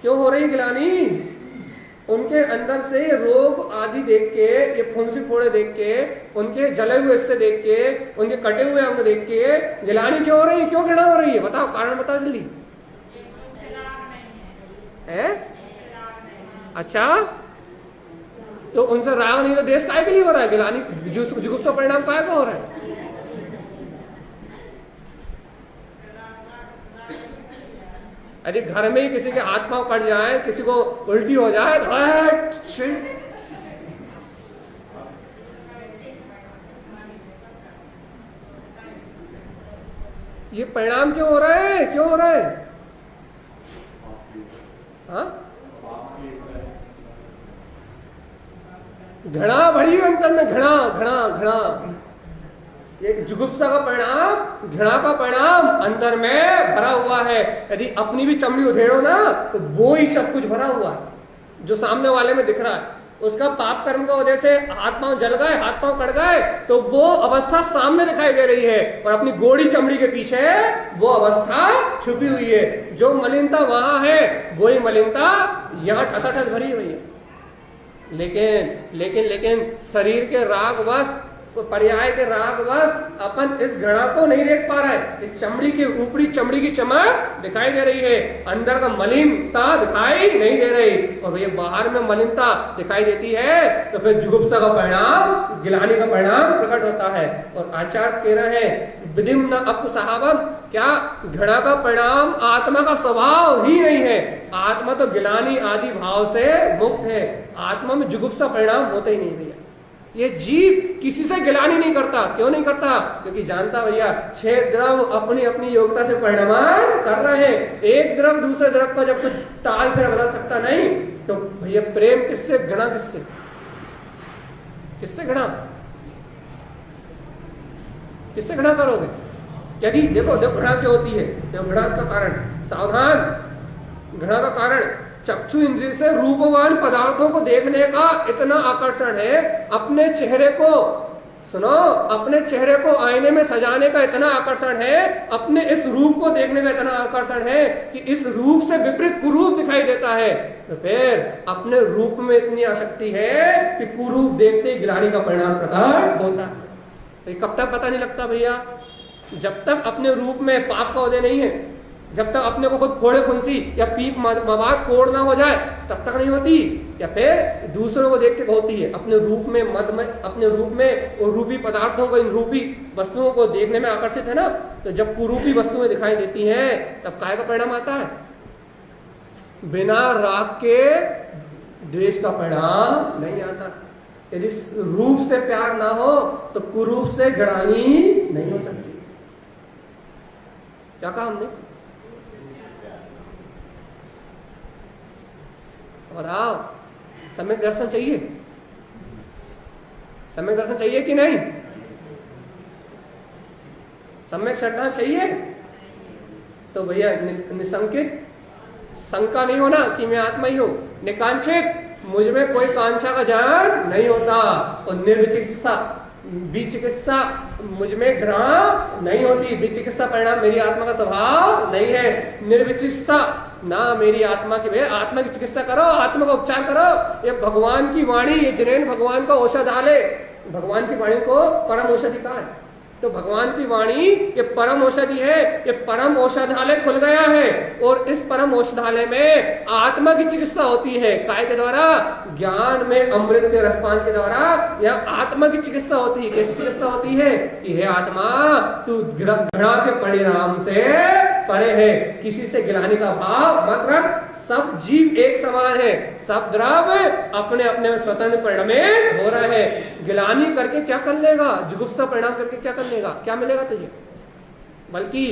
क्यों हो रही गिलानी? उनके अंदर से रोग आदि देख के, ये फुंसी फोड़े देख के, उनके जले हुए हिस्से देख के, उनके कटे हुए अंग देख के गिलानी क्यों हो रही है? क्यों घृणा हो रही है? बताओ, कारण बताओ जल्दी। है? अच्छा, तो उनसे राग नहीं तो देश काय के लिए हो रहा है? गिलानी जुगुप्सा परिणाम काय का हो रहा है? यदि घर में ही किसी के हाथ पांव कट जाए, किसी को उल्टी हो जाए, तो ये परिणाम क्यों हो रहा है? क्यों हो रहा है? हाँ, घृणा बढ़ी अंतर में, घृणा ये जुगुप्सा का परिणाम, घृणा का परिणाम अंदर में भरा हुआ है। यदि अपनी भी चमड़ी उधेड़ो ना, तो वो ही सब कुछ भरा हुआ है जो सामने वाले में दिख रहा है। उसका पाप कर्म की वजह से हाथ पांव जल गए, हाथ पांव कट गए, तो वो अवस्था सामने दिखाई दे रही है, और अपनी गोरी चमड़ी के पीछे वो अवस्था छुपी हुई है। जो मलिनता वहां है, वही मलिनता यहाँ ठसाठस भरी हुई है। लेकिन शरीर के रागवश, पर्याय के रागवश अपन इस घृणा को नहीं देख पा रहा है। इस चमड़ी के ऊपरी चमड़ी की चमक दिखाई दे रही है, अंदर का मलिनता दिखाई नहीं दे रही। और भैया बाहर में मलिनता दिखाई देती है तो फिर जुगुप्सा का परिणाम, गिलानी का परिणाम प्रकट होता है। और आचार्य कह रहे हैं विधिम न अपसाहवम, क्या घृणा का परिणाम आत्मा का स्वभाव ही नहीं है? आत्मा तो गिलानी आदि भाव से मुक्त है, आत्मा में जुगुप्सा परिणाम होता ही नहीं भैया। ये जीव किसी से गिलानी नहीं करता। क्यों नहीं करता? क्योंकि जानता भैया 6 द्रव अपनी अपनी योग्यता से परिणाम कर रहे हैं। एक द्रव दूसरे द्रव का जब कुछ ताल फिर बदल सकता नहीं, तो भैया प्रेम किससे, घृणा किससे? किससे घृणा? किससे घृणा करोगे? यदि देखो घृणा क्यों होती है? देखो घृणा का कारण, सावधान, घृणा का कारण चक्षु इंद्रिय से रूपवान पदार्थों को देखने का इतना आकर्षण है, अपने चेहरे को सुनो, अपने चेहरे को आईने में सजाने का इतना आकर्षण है, अपने इस रूप को देखने का इतना आकर्षण है कि इस रूप से विपरीत कुरूप दिखाई देता है, तो फिर अपने रूप में इतनी आसक्ति है कि कुरूप देखते ही गिलानी का परिणाम प्रकट होता है। तो कब तक पता नहीं लगता भैया? जब तक अपने रूप में पाप का उदय नहीं है, जब तक अपने को खुद फोड़े फुंसी या पीप मवाद कोड़ ना हो जाए, तब तक नहीं होती। या फिर दूसरों को देख के होती है। अपने रूप में मद में, अपने रूप में और रूपी पदार्थों को, इन रूपी वस्तुओं को देखने में आकर्षित है ना, तो जब कुरूपी वस्तुएं दिखाई देती हैं तब काय का परिणाम आता है? बिना राग के द्वेष का परिणाम नहीं आता। यदि रूप से प्यार ना हो तो कुरूप से ग्लानि नहीं हो सकती। क्या कहा हमने? बताओ, सम्यक दर्शन चाहिए? सम्यक दर्शन चाहिए कि नहीं? सम्यक श्रद्धा चाहिए? तो भैया निसंकित, शंका नहीं होना कि मैं आत्मा ही हूं। निकांक्षित, मुझ में कोई कांक्षा का ज्ञान नहीं होता। और निर्विचिकित्सा, विचिकित्सा, मुझ में घृणा नहीं होती। विचिकित्सा परिणाम मेरी आत्मा का स्वभाव नहीं है। निर्विचिकित्सा ना मेरी आत्मा की, भैया आत्मा की चिकित्सा करो, आत्मा का उपचार करो। ये भगवान की वाणी, ये जिनेन भगवान का औषधालय, भगवान की वाणी को परम औषधि कहा है। तो भगवान की वाणी ये परम औषधि है, ये परम औषधालय खुल गया है। और इस परम औषधालय में आत्मा की चिकित्सा होती है। काय के द्वारा? ज्ञान में अमृत के रसपान के द्वारा यह आत्मा की चिकित्सा होती है। कैसी चिकित्सा होती है कि हे आत्मा, तू घृणा के परिणाम से परे है, किसी से गिलाने का भाव मत रख। सब जीव एक समान है, सब द्रव्य अपने अपने में स्वतंत्र परिणमित हो रहा है। गिलानी करके क्या कर लेगा? जुगुप्सा परिणाम करके क्या कर लेगा? क्या मिलेगा तुझे? बल्कि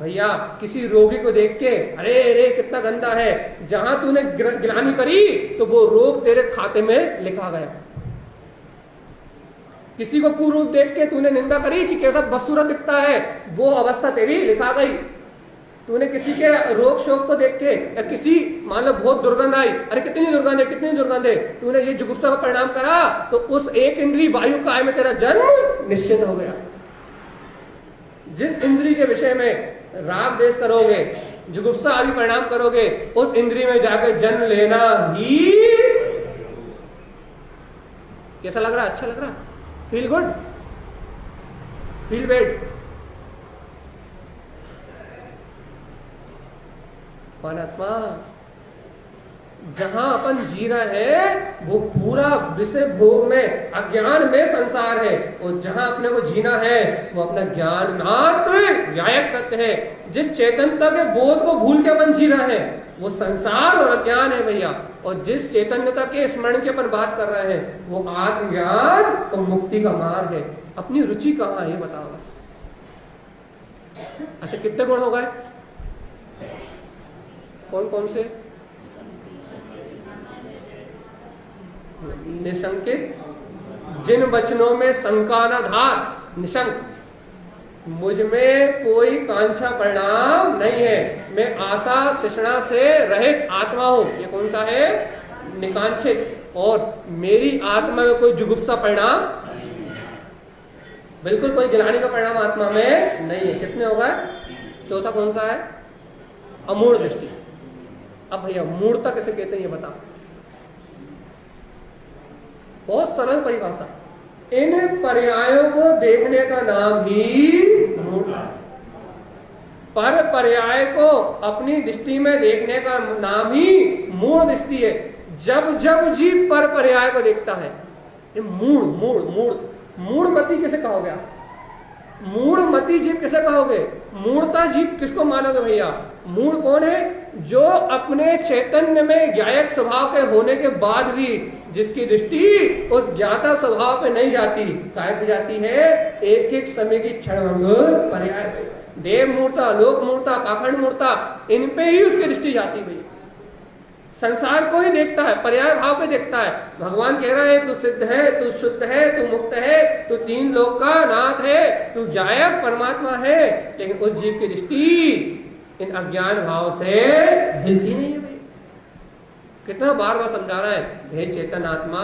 भैया किसी रोगी को देख के अरे अरे कितना गंदा है, जहां तूने गिलानी करी तो वो रोग तेरे खाते में लिखा गया। किसी को कुरूप देख के तूने निंदा करी कि कैसा बदसूरत दिखता है, वो अवस्था तेरी लिखा गई। तूने किसी के रोग शोक को देख के या किसी, मान लो बहुत दुर्गंध आई, अरे कितनी दुर्गंध है, कितनी दुर्गंध है, तूने ये जुगुप्सा का परिणाम करा तो उस एक इंद्रिय वायु काय में तेरा जन्म निश्चित हो गया। जिस इंद्रिय के विषय में राग द्वेष करोगे, जुगुप्सा आदि परिणाम करोगे, उस इंद्रिय में जाकर जन्म लेना ही। कैसा लग रहा? अच्छा लग रहा? Feel good, feel bad? परमात्मा जहां अपन जी रहे हैं वो पूरा विषय भोग में, अज्ञान में संसार है। और जहां अपने को जीना है वो अपना ज्ञान मात्र व्यायक तत्व है। जिस चैतन्यता के बोध को भूल के अपन जी रहे हैं वो संसार और अज्ञान है भैया। और जिस चैतन्यता के स्मरण की अपन बात कर रहे हैं वो आत्मज्ञान और मुक्ति का मार्ग है। अपनी रुचि कहाँ है ये बताओ बस। अच्छा, कितने गुण हो गए? कौन कौन से? निशंकित, जिन वचनों में शंका न धार, निशंक, मुझ में कोई कांक्षा परिणाम नहीं है, मैं आशा तृष्णा से रहित आत्मा हूं। ये कौन सा है? निकांक्षित। और मेरी आत्मा में कोई जुगुप्सा परिणाम, बिल्कुल कोई गिलानी का परिणाम आत्मा में नहीं है। कितने हो गए? चौथा कौन सा है? अमूढ़ दृष्टि। अब भैया मूढ़ता किसे कहते हैं ये बता। बहुत सरल परिभाषा, इन पर्यायों को देखने का नाम ही मूढ़ता है। पर पर्याय को अपनी दृष्टि में देखने का नाम ही मूढ़ दृष्टि है। जब जब जीव पर पर्याय को देखता है, ये मूढ़ मूढ़ मूढ़ मूढ़मती किसे कहोगे आप? मूढ़मती जीव किसे कहोगे? मूढ़ता जीव किसको मानोगे भैया? मूढ़ कौन है? जो अपने चैतन्य में ज्ञायक स्वभाव के होने के बाद भी जिसकी दृष्टि उस ज्ञाता स्वभाव पे नहीं जाती, कायम पे जाती है एक एक समय की क्षणभंगुर पर्याय पे। देव मूर्ता, लोक मूर्ता, पाखंड मूर्ता, इन पे ही उसकी दृष्टि जाती भैया। संसार को ही देखता है, पर्याय भाव को देखता है। भगवान कह रहा है तू सिद्ध है, तू शुद्ध है, तू मुक्त है, तू तीन लोक का नाथ है, तू जायक परमात्मा है। लेकिन उस जीव की दृष्टि इन अज्ञान भाव से हिलती नहीं है भाई। कितना बार बार समझा रहा है, हे चेतन आत्मा,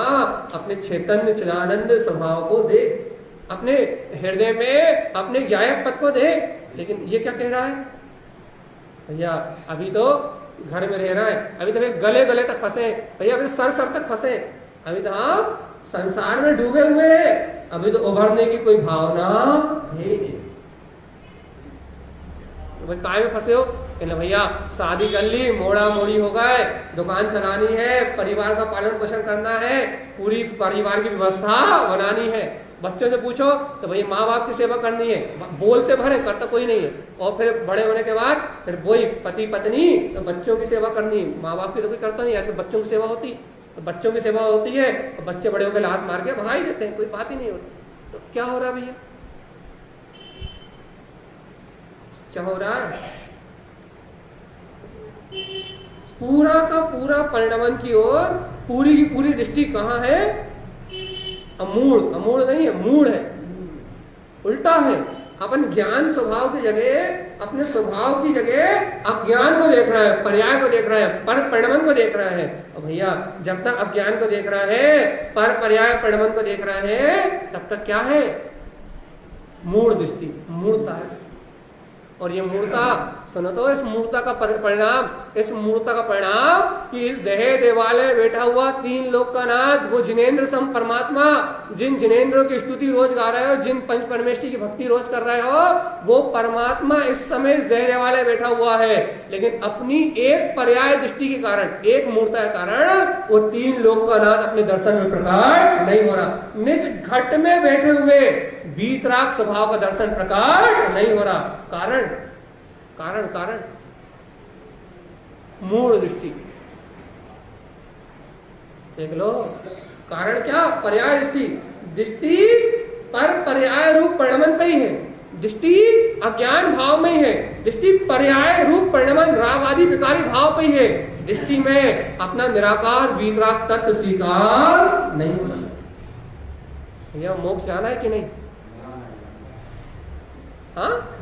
अपने चैतन्य चिदानंद स्वभाव को देख। अपने हृदय में अपने गायक पद को देख। लेकिन ये क्या कह रहा है, भैया अभी तो घर में रह रहा है, अभी तो गले गले तक फंसे, भैया अभी सर सर तक फंसे, अभी तो आप संसार में डूबे हुए हैं, अभी तो उभरने की कोई भावना है नहीं। तो काय में फंसे हो, कहना भैया शादी कर ली, मोड़ा मोड़ी हो गए, दुकान चलानी है, परिवार का पालन पोषण करना है, पूरी परिवार की व्यवस्था बनानी है। बच्चों से पूछो तो भैया माँ बाप की सेवा करनी है, बोलते भरे करता कोई नहीं है। और फिर बड़े होने के बाद फिर वही पति पत्नी तो बच्चों की सेवा करनी, माँ बाप की तो कोई करता नहीं। आजकल बच्चों की सेवा होती, तो बच्चों की सेवा होती है, तो बच्चे बड़े होकर लात मार के भगा ही देते हैं, कोई बात ही नहीं होती। तो क्या हो रहा है भैया, क्या हो रहा है? पूरा का पूरा परिणमन की ओर पूरी की पूरी दृष्टि कहाँ है? अमूढ़, अमूढ़ नहीं है, मूढ़ है, उल्टा है। अपन ज्ञान स्वभाव की जगह, अपने स्वभाव की जगह अज्ञान को देख रहा है, पर्याय को देख रहा है, पर परिणमन को देख रहा है। और भैया जब तक अज्ञान को देख रहा है, पर पर्याय परिणमन को देख रहा है, तब तक क्या है? मूढ़ दृष्टि, मूढ़ता है। और ये मूर्ता सुनो तो, इस मूर्ता का परिणाम, इस मूर्ता का परिणाम कि इस देह देवालय बैठा हुआ तीन लोक का नाथ, वो जिनेंद्र सम परमात्मा, जिन जिनेंद्रों की स्तुति रोज गा रहे हो, जिन पंच परमेष्टि की भक्ति रोज कर रहे हो, वो परमात्मा इस समय इस देह देवालय बैठा हुआ है। लेकिन अपनी एक पर्याय दृष्टि के कारण, एक मूर्ता के कारण वो तीन लोक का नाथ अपने दर्शन में प्रकट नहीं हो रहा। निज घट में बैठे हुए वीतराग स्वभाव का दर्शन प्रकट नहीं हो रहा। कारण कारण कारण मूढ़ दृष्टि। देख लो, कारण क्या? पर्याय दृष्टि। दृष्टि पर पर्याय रूप परिणमन पे ही है, दृष्टि अज्ञान भाव में ही है, दृष्टि पर्याय रूप परिणमन राग आदि विकारी भाव पे ही है। दृष्टि में अपना निराकार वीतराग तत्व स्वीकार नहीं होना। भैया मोक्ष जाना है कि नहीं? हाँ,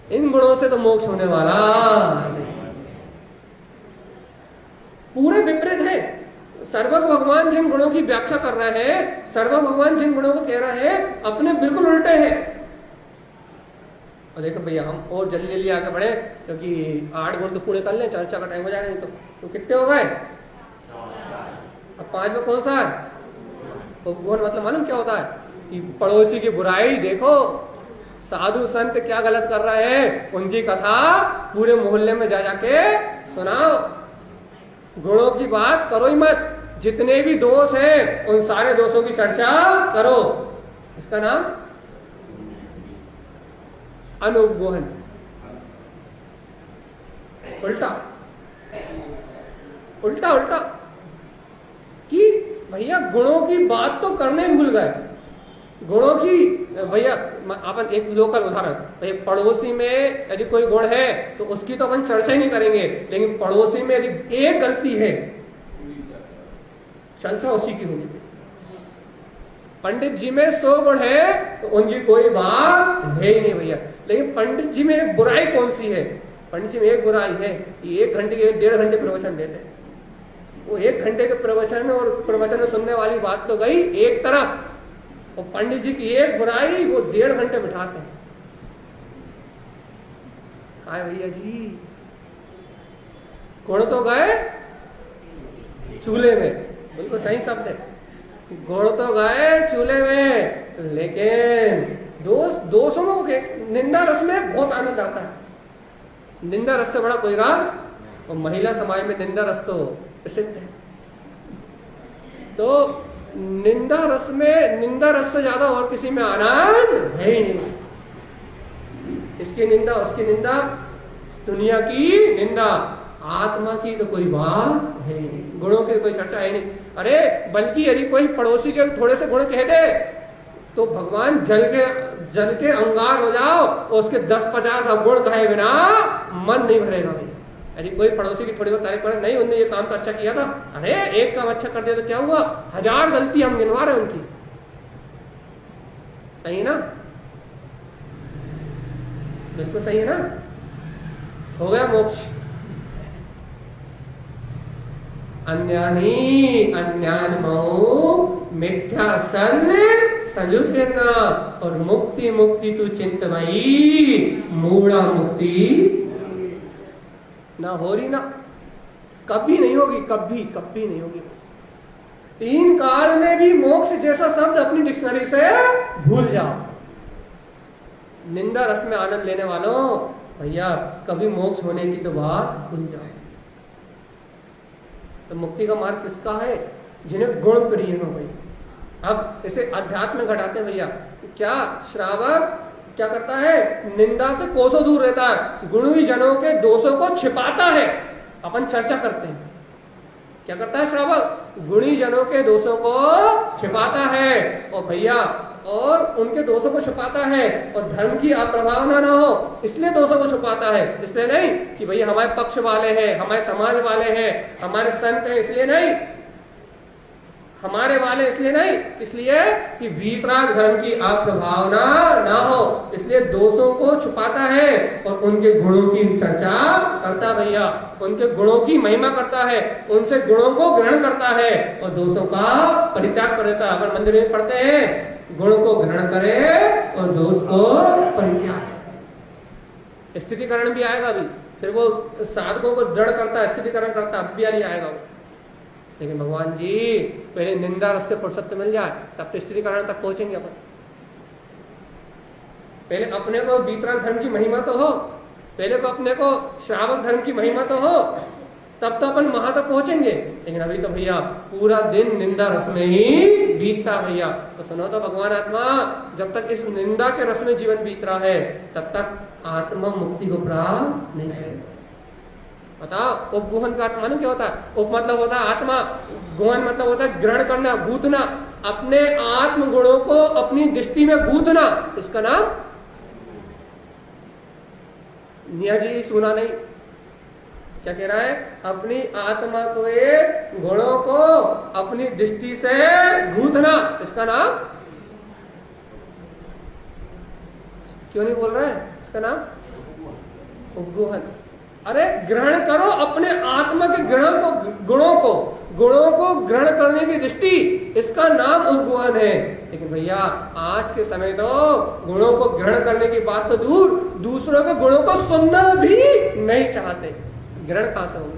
इन गुणों से तो मोक्ष होने वाला नहीं। पूरे विपरीत है। सर्वज्ञ भगवान जिन गुणों की व्याख्या कर रहे हैं, सर्वज्ञ भगवान जिन गुणों को कह रहे हैं, अपने बिल्कुल उल्टे हैं। और देखो भैया हम और जल्दी जल्दी आगे बढ़े, क्योंकि 8 गुण तो पूरे कर लें, चर्चा का टाइम हो जाएगा। नहीं तो कितने हो गए? अब 5 में कौन सा है? तो गुण मतलब मालूम क्या होता है? कि पड़ोसी की बुराई देखो, साधु संत क्या गलत कर रहे हैं, उनकी कथा पूरे मोहल्ले में जा जाके सुनाओ। गुणों की बात करो ही मत, जितने भी दोष हैं उन सारे दोषों की चर्चा करो। इसका नाम अनुगोहन। उल्टा उल्टा उल्टा कि भैया गुणों की बात तो करने भूल गए। गुणों की भैया अपन एक लोकल उदाहरण, भैया पड़ोसी में यदि कोई गुण है तो उसकी तो अपन चर्चा ही नहीं करेंगे, लेकिन पड़ोसी में यदि एक गलती है चर्चा उसी की होगी। पंडित जी में 100 गुण है तो उनकी कोई बात है ही नहीं भैया। लेकिन पंडित जी में एक बुराई कौन सी है? पंडित जी में एक बुराई है कि 1 घंटे के 1.5 घंटे प्रवचन देते हैं। वो 1 घंटे के प्रवचन और प्रवचन में सुनने वाली बात तो गई एक तरफ, और पंडित जी की एक बुराई वो 1.5 घंटे बिठाते हैं। हाय भैया जी, गुण तो गए चूल्हे में, बिल्कुल सही शब्द है, गुण तो गए चूल्हे में, लेकिन दोषों में निंदा रस में बहुत आनंद आता है। निंदा रस से बड़ा कोई रस, और महिला समाज में निंदा रस तो प्रसिद्ध है। तो निंदा रस से ज्यादा और किसी में आनंद है ही नहीं। इसकी निंदा, उसकी निंदा, दुनिया की निंदा, आत्मा की तो कोई बात है ही नहीं, गुणों की कोई चर्चा है नहीं। अरे बल्कि यदि कोई पड़ोसी के थोड़े से गुण कह दे तो भगवान जल के अंगार हो जाओ, और उसके 10-50 अवगुण कहे बिना मन नहीं भरेगा भाई। यदि कोई पड़ोसी की थोड़ी बहुत तारीफ करे, नहीं उनने ये काम तो अच्छा किया था, अरे एक काम अच्छा कर दिया तो क्या हुआ, 1000 गलती हम गिनवा रहे हैं उनकी। सही ना? बिल्कुल सही है ना? हो गया मोक्ष। अन्यानी अन्यान्मो मिथ्या सन सयुज्यन और मुक्ति मुक्ति तू चिंतमयी मूढ़ा मुक्ति ना हो रही, ना कभी नहीं होगी, कभी कभी नहीं होगी। तीन काल में भी मोक्ष जैसा शब्द अपनी डिक्शनरी से भूल जाओ। निंदा रस में आनंद लेने वालों, भैया कभी मोक्ष होने की तो बात भूल जाओ। तो मुक्ति का मार्ग किसका है? जिन्हें गुण प्रिय हो भाई। अब इसे अध्यात्म में घटाते हैं भैया। क्या श्रावक क्या करता है? निंदा से कोसों दूर रहता है, गुणी जनों के दोषों को छिपाता है। अपन चर्चा करते हैं, क्या करता है श्रावक? गुणी जनों के दोषों को छिपाता है और भैया और उनके दोषों को छुपाता है और धर्म की अप्रभावना ना हो इसलिए दोषों को छुपाता है। इसलिए नहीं कि भैया हमारे पक्ष वाले हैं, हमारे समाज वाले हैं, हमारे संत हैं, इसलिए नहीं, हमारे वाले इसलिए नहीं, इसलिए कि वीतराग धर्म की अप्रभावना ना हो, इसलिए दोषों को छुपाता है और उनके गुणों की चर्चा करता भैया, उनके गुणों की महिमा करता है, उनसे गुणों को ग्रहण करता है और दोषों का परित्याग कर देता है। अपन मंदिर में पढ़ते हैं गुण को ग्रहण करे और दोष को परित्याग। स्थितिकरण भी आएगा अभी, फिर वो साधकों को दृढ़ करता है, स्थितिकरण करता है, अभी आएगा वो। लेकिन भगवान जी पहले निंदा रस से फुर्सत मिल जाए तब तो स्थितिकरण तक पहुंचेंगे अपन। पहले अपने को वीतराग धर्म की महिमा तो हो, पहले को अपने को श्रावक धर्म की महिमा तो हो, तब तो अपन वहां तक पहुंचेंगे। लेकिन अभी तो भैया पूरा दिन निंदा रस में ही बीतता भैया। तो सुनो तो भगवान आत्मा जब तक इस निंदा के रस में जीवन बीत रहा है तब तक आत्मा मुक्ति को प्राप्त नहीं करेगा। बताओ उपगुहन का आत्मा क्या होता है? उप मतलब होता है आत्मा, गुहन मतलब होता है ग्रहण करना, गूंथना, अपने आत्म गुणों को अपनी दृष्टि में गूंथना, इसका नाम निया जी सुना नहीं क्या कह रहा है? अपनी आत्मा को गुणों को अपनी दृष्टि से गूंथना, इसका नाम क्यों नहीं बोल रहा है? इसका नाम उपगुहन। अरे ग्रहण करो अपने आत्मा के गुणों को ग्रहण करने की दृष्टि, इसका नाम उपगुहन है। लेकिन भैया आज के समय तो गुणों को ग्रहण करने की बात तो दूर, दूसरों के गुणों को सुनना भी नहीं चाहते। ग्रहण कहां से होगा?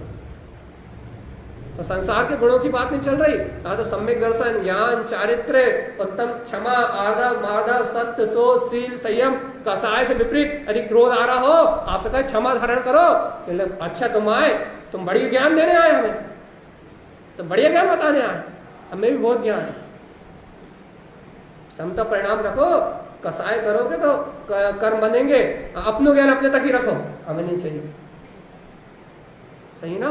तो संसार के गुणों की बात नहीं चल रही, यहाँ तो सम्यक दर्शन, ज्ञान, चारित्र, उत्तम, क्षमा, आर्धव, मार्धव, सत्य, शोध, शील, संयम, कसाय से विपरीत। यदि क्रोध आ रहा हो आपसे कहे क्षमा धारण करो, अच्छा तुम आए, तुम बढ़िया ज्ञान देने आए, हमें तो बढ़िया ज्ञान बताने आए, हमें भी बहुत ज्ञान है। समता परिणाम रखो, कसाय करोगे तो कर्म बनेंगे, अपनो ज्ञान अपने तक ही रखो, हमें नहीं चाहिए। सही ना?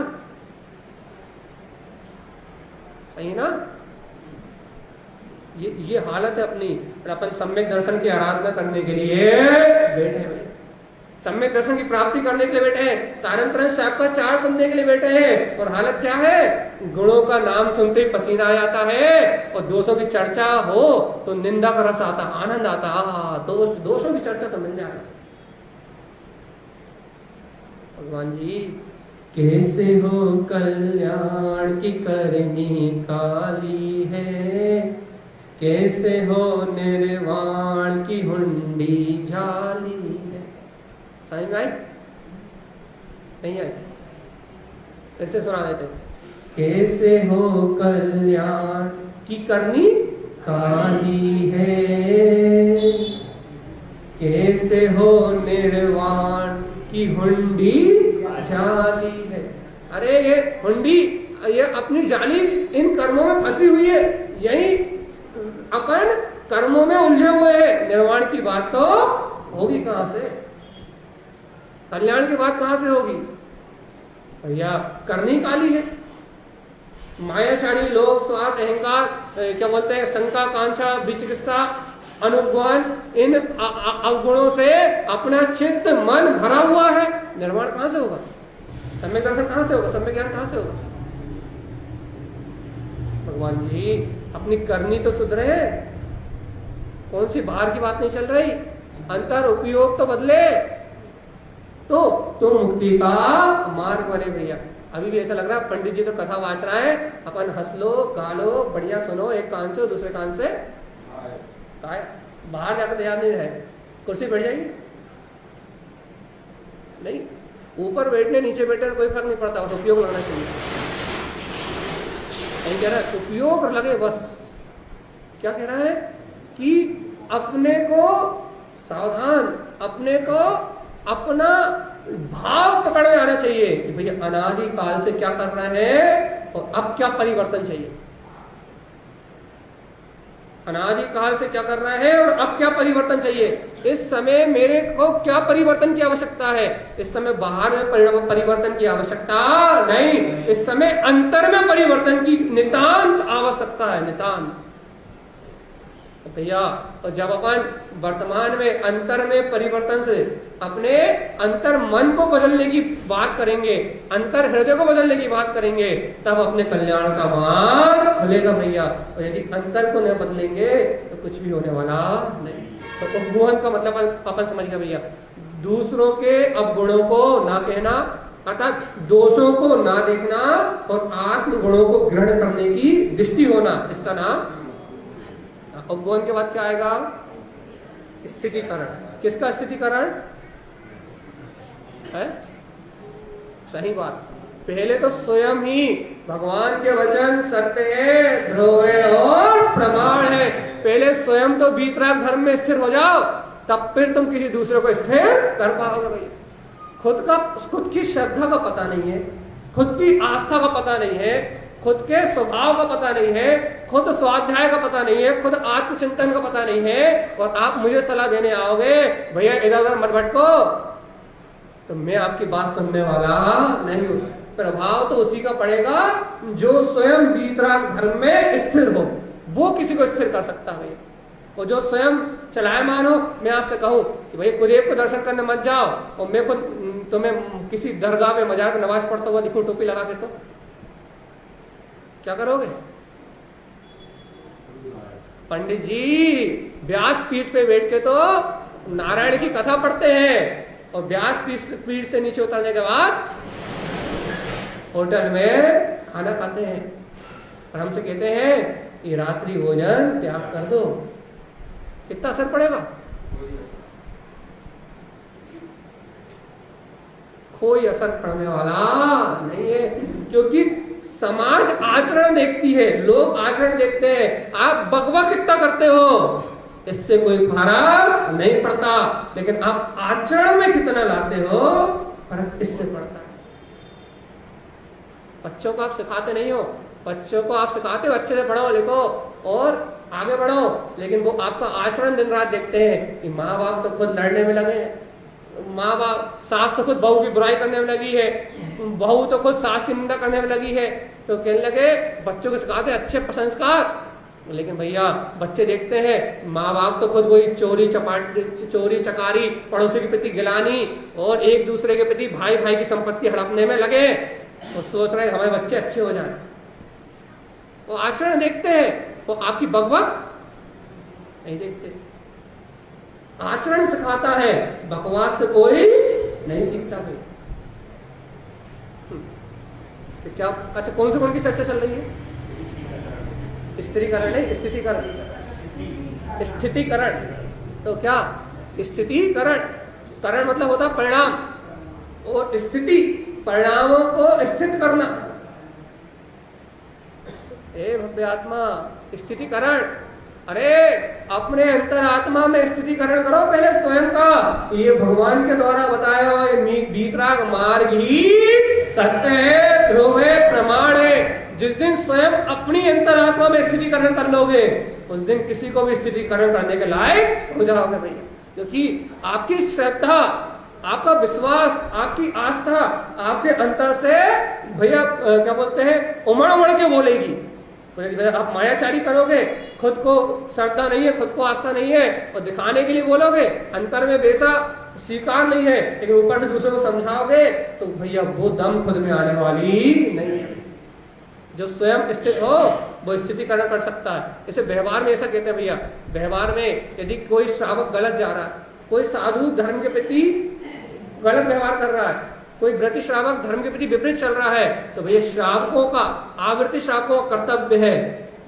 सही ना? ये हालत है अपनी। अपन सम्यक दर्शन की आराधना करने के लिए बैठे हैं, सम्यक दर्शन की प्राप्ति करने के लिए बैठे हैं, तारंतरण साहब का चार सुनने के लिए बैठे हैं, और हालत क्या है? गुणों का नाम सुनते ही पसीना आ जाता है और दोषों की चर्चा हो तो निंदा का रस आता, आनंद आता, दोषों की चर्चा तो मिल जाए। भगवान जी कैसे हो कल्याण की करनी काली है, कैसे हो निर्वाण की हुंडी जाली है। समझ में आई? नहीं आई? कैसे सुना देते? कैसे हो कल्याण की करनी काली है, कैसे हो निर्वाण की हुंडी जाली है। अरे ये हुंडी, ये अपनी जाली इन कर्मों में फंसी हुई है, यही अपन कर्मों में उलझे हुए हैं। निर्वाण की बात तो होगी कहां से? कल्याण की बात कहां से होगी? भैया करनी काली है। मायाचारी, लोभ, स्वार्थ, अहंकार, क्या बोलते हैं, शंका, कांक्षा, विचिकित्सा, अनुग्रहण, इन अवगुणों से अपना चित्त मन भरा हुआ है। निर्वाण कहां से होगा? सम्यक दर्शन कहां से होगा? सम्यक ज्ञान कहां से होगा? भगवान जी अपनी करनी तो सुधरे, कौन सी बाहर की बात नहीं चल रही, अंतर उपयोग तो बदले, तो मुक्ति का मार्ग बने भैया। अभी भी ऐसा लग रहा है पंडित जी तो कथा वाच रहा है, अपन हंस लो गा लो बढ़िया सुनो, एक कान से दूसरे कान से बाहर जाकर तो याद नहीं रहे, कुर्सी बैठ जाएगी नहीं, ऊपर बैठने नीचे बैठने कोई फर्क नहीं पड़ता, बस उपयोग लगना चाहिए। नहीं कह रहा है उपयोग लगे बस। क्या कह रहा है कि अपने को सावधान, अपने को अपना भाव पकड़ में आना चाहिए कि भैया अनादि काल से क्या कर रहे हैं और अब क्या परिवर्तन चाहिए। अनादि काल से क्या कर रहा है और अब क्या परिवर्तन चाहिए। इस समय मेरे को क्या परिवर्तन की आवश्यकता है। इस समय बाहर में परिवर्तन की आवश्यकता नहीं, इस समय अंतर में परिवर्तन की नितांत आवश्यकता है, नितांत। भैया तो जब अपन वर्तमान में अंतर में परिवर्तन से अपने अंतर मन को बदलने की बात करेंगे, अंतर हृदय को बदलने की बात करेंगे, तब अपने कल्याण का मार्ग खुलेगा भैया। और यदि अंतर को नहीं बदलेंगे तो कुछ भी होने वाला नहीं। तो उपगुण का मतलब अपन समझ गए भैया, दूसरों के अवगुणों को ना कहना, अर्थात दोषों को ना देखना और आत्म गुणों को ग्रहण करने की दृष्टि होना, इसका नाम। उपगुण के बाद क्या आएगा, स्थितिकरण। किसका स्थितिकरण है? सही बात, पहले तो स्वयं ही भगवान के वचन सत्य है, ध्रुव है और प्रमाण है। पहले स्वयं तो वीतराग धर्म में स्थिर हो जाओ, तब फिर तुम किसी दूसरे को स्थिर कर पाओगे भैया। खुद की श्रद्धा का पता नहीं है, खुद की आस्था का पता नहीं है, खुद के स्वभाव का पता नहीं है, खुद स्वाध्याय का पता नहीं है, खुद आत्मचिंतन का पता नहीं है, और आप मुझे सलाह देने आओगे भैया इधर उधर मत भटको, तो मैं आपकी बात सुनने वाला नहीं हूं। प्रभाव तो उसी का पड़ेगा जो स्वयं वीतराग धर्म में स्थिर हो, वो किसी को स्थिर कर सकता है। और जो स्वयं चलायमान हो, मैं आपसे कहूं कि भाई कुलदेव को दर्शन करने मत जाओ, और मैं खुद तुम्हें किसी दरगाह में मजार में नमाज पढ़ता हुआ दिखूं टोपी लगा के, तो क्या करोगे? पंडित जी व्यास पीठ पे बैठ के तो नारायण की कथा पढ़ते हैं, और व्यास पीठ से नीचे उतरने के बाद होटल में खाना खाते हैं, और हमसे कहते हैं ये रात्रि भोजन त्याग कर दो। कितना असर पड़ेगा? कोई असर पड़ने वाला नहीं है, क्योंकि समाज आचरण देखती है, लोग आचरण देखते हैं। आप बकवा कितना करते हो इससे कोई फर्क नहीं पड़ता, लेकिन आप आचरण में कितना लाते हो फर्क इससे पड़ता है। बच्चों को आप सिखाते नहीं हो, बच्चों को आप सिखाते हो अच्छे से पढ़ो लिखो और आगे बढ़ो, लेकिन वो आपका आचरण दिन रात देखते हैं कि माँ बाप तो खुद लड़ने में लगे हैं, माँ बाप, सास तो खुद बहू की बुराई करने में लगी है, बहू तो खुद सास की निंदा करने में लगी है, तो कहने लगे बच्चों को सिखाते अच्छे संस्कार, लेकिन भैया बच्चे देखते हैं माँ बाप तो खुद वही चोरी चकारी, पड़ोसी के प्रति गिलानी और एक दूसरे के प्रति भाई भाई की संपत्ति हड़पने में लगे, और सोच रहे हमारे बच्चे अच्छे हो जाए। वो आचरण देखते हैं, वो आपकी बकबक नहीं देखते। आचरण सिखाता है, बकवास से कोई नहीं सीखता भाई। तो क्या अच्छा कौन से कौन की चर्चा चल रही है? स्त्रीकरण नहीं, स्थितिकरण। स्थितिकरण तो क्या? स्थितिकरण, करण मतलब होता परिणाम, और स्थिति परिणामों को स्थित करना। हे भव्य आत्मा, स्थितिकरण, अरे अपने अंतरात्मा में स्थितिकरण करो पहले स्वयं का। ये भगवान के द्वारा बताया हुआ वीतराग मार्ग ही सत्य है, ध्रुव है, प्रमाण है। जिस दिन स्वयं अपनी अंतरात्मा में स्थितिकरण कर लोगे, उस दिन किसी को भी स्थितिकरण करने के लायक हो जाओगे भैया, क्योंकि आपकी श्रद्धा, आपका विश्वास, आपकी आस्था आपके अंतर से भैया क्या बोलते हैं उमड़ उमड़ के बोलेगी। आप मायाचारी करोगे, खुद को श्रद्धा नहीं है, खुद को आस्था नहीं है, और दिखाने के लिए बोलोगे, अंतर में वैसा स्वीकार नहीं है, लेकिन ऊपर से दूसरे को समझाओगे, तो भैया वो दम खुद में आने वाली नहीं है। जो स्वयं स्थित हो वो स्थितिकरण कर सकता है। इसे व्यवहार में ऐसा कहते हैं भैया, व्यवहार में यदि कोई श्रावक गलत जा रहा है, कोई साधु धर्म के प्रति गलत व्यवहार कर रहा है, कोई व्रती श्रावक धर्म के प्रति विपरीत चल रहा है तो भैया श्रावकों का, आवृत्ति श्रावकों का कर्तव्य है,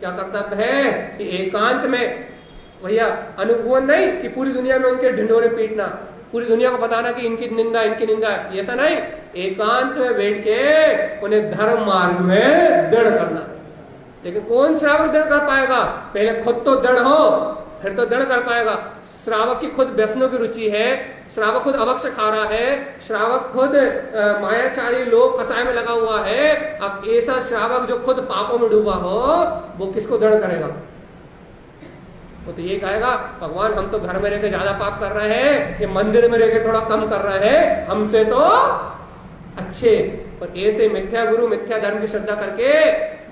क्या कर्तव्य है कि एकांत में भैया अनुगमन नहीं कि पूरी दुनिया में उनके ढिंढोरे पीटना, पूरी दुनिया को बताना कि इनकी निंदा ऐसा नहीं, एकांत में बैठ के उन्हें धर्म मार्ग में दृढ़ करना। लेकिन कौन श्रावक दृढ़ कर पाएगा? पहले खुद तो दृढ़ हो, फिर तो दृढ़ कर पाएगा। श्रावक की खुद व्यसनों की रुचि है, श्रावक खुद अभक्ष खा रहा है, श्रावक खुद मायाचारी लोग कसाय में लगा हुआ है। अब ऐसा श्रावक जो खुद पापों में डूबा हो वो किसको दृढ़ करेगा? वो तो ये कहेगा भगवान हम तो घर में रहकर ज्यादा पाप कर रहे हैं, ये मंदिर में रहकर थोड़ा कम कर रहे हैं, हमसे तो अच्छे। और ऐसे मिथ्या गुरु मिथ्या धर्म की श्रद्धा करके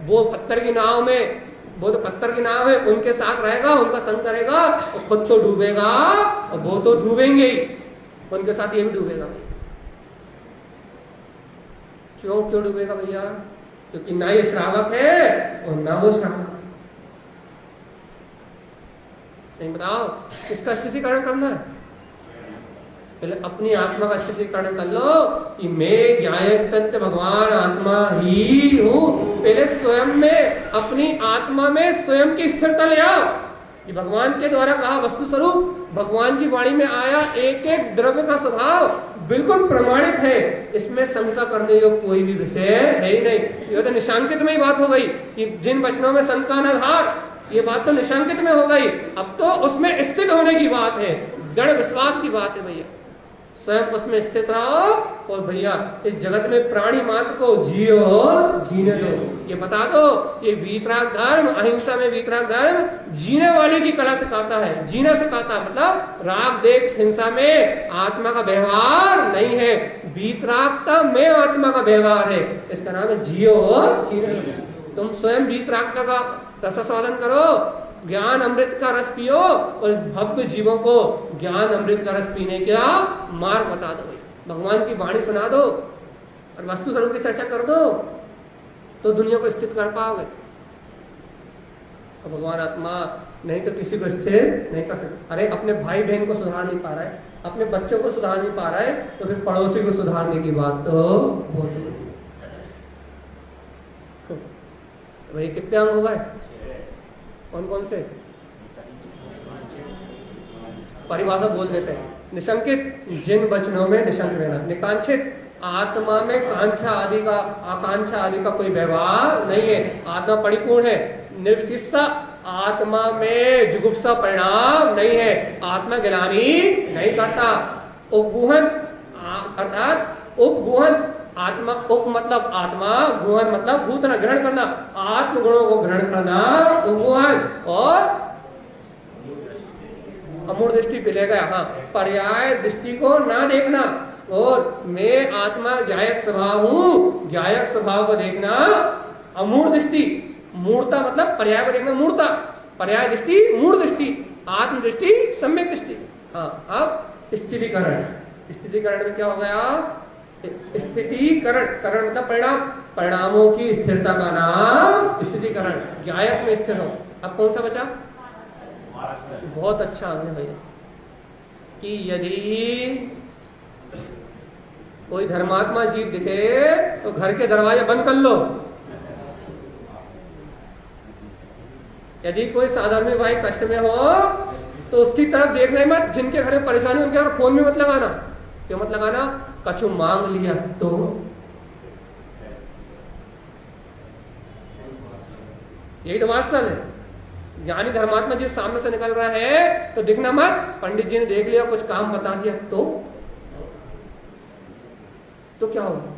वो पत्थर की नाव में, वो तो पत्थर की नाव है, उनके साथ रहेगा, उनका संग करेगा और खुद तो डूबेगा और वो तो डूबेंगे ही, उनके साथ ये भी डूबेगा। क्यों डूबेगा भैया? क्योंकि ना ये श्रावक है और ना वो श्रावक। नहीं बताओ किसका स्थितिकरण करना है? पहले अपनी आत्मा का स्थितिकरण कर लो कि मैं ज्ञायक तत्व भगवान आत्मा ही हूं। पहले स्वयं में, अपनी आत्मा में स्वयं की स्थिरता ले आओ। ये भगवान के द्वारा कहा वस्तु स्वरूप, भगवान की वाणी में आया एक एक द्रव्य का स्वभाव बिल्कुल प्रमाणित है, इसमें शंका करने योग्य कोई भी विषय है ही नहीं। ये तो निशांकित में ही बात हो गई कि जिन वचनों में शंका न धार, ये बात तो निशांकित में हो गई। अब तो उसमें स्थित होने की बात है, दृढ़ विश्वास की बात है भैया। स्वयं उसमें स्थित रहो और भैया इस जगत में प्राणी मात्र को जियो, जीने दो। ये बता दो, ये वीतराग धर्म, अहिंसा में वीतराग धर्म जीने वाले की कला सिखाता है, जीना सिखाता है। मतलब राग देश हिंसा में आत्मा का व्यवहार नहीं है, वीतरागता में आत्मा का व्यवहार है। इसका नाम है जियो, जीने दो। तुम स्वयं वीतरागता का रसास्वादन करो, ज्ञान अमृत का रस पियो और इस भव्य जीवों को ज्ञान अमृत का रस पीने का मार्ग बता दो। भगवान की वाणी सुना दो और वस्तु स्वरूप की चर्चा कर दो तो दुनिया को स्थित कर पाओगे। और भगवान आत्मा नहीं तो किसी को स्थिर नहीं कर सकते। अरे अपने भाई बहन को सुधार नहीं पा रहा है, अपने बच्चों को सुधार नहीं पा रहा है, तो फिर पड़ोसी को सुधारने की बात तो बहुत। भाई कितने अंग हो गए? कौन कौन से? परिभाषा बोल देते हैं। निशंकित, जिन वचनों में निशंक रहना। निकांक्षित, आत्मा में कांक्षा आदि का, आकांक्षा आदि का कोई व्यवहार नहीं है, आत्मा परिपूर्ण है। निर्विचित्सा, आत्मा में जुगुप्सा परिणाम नहीं है, आत्मा गिलानी नहीं करता। उपगुहन अर्थात उपगुहन, आत्मा उप मतलब आत्मा, गुहन मतलब भूतना ग्रहण करना, आत्म गुणों को ग्रहण करना उपगुहन। और अमूढ़ दृष्टि पे ले गया, हाँ, पर्याय दृष्टि को ना देखना। और मैं आत्मा ज्ञायक स्वभाव हूं, ज्ञायक स्वभाव को देखना अमूढ़ दृष्टि। मूर्ता मतलब पर्याय को देखना, मूर्ता, पर्याय दृष्टि, मूढ़ दृष्टि, आत्म दृष्टि, सम्यक दृष्टि। हाँ, अब स्थितिकरण, स्थितिकरण में क्या हो गया? स्थितिकरण, करण मतलब परिणाम, परिणामों की स्थिरता का नाम स्थितिकरण। ज्ञायक में स्थिर हो। अब कौन सा बचा? बहुत अच्छा अंग है भैया कि यदि कोई धर्मात्मा जीव दिखे तो घर के दरवाजे बंद कर लो। यदि कोई साधारण भाई कष्ट में हो तो उसकी तरफ देखना मत, जिनके घर में परेशानी उनके घर फोन में मत लगाना। क्यों मत लगाना? कछु मांग लिया तो यही तो वास्तव है। ज्ञानी धर्मात्मा जीव सामने से निकल रहा है तो दिखना मत, पंडित जी ने देख लिया, कुछ काम बता दिया तो क्या होगा?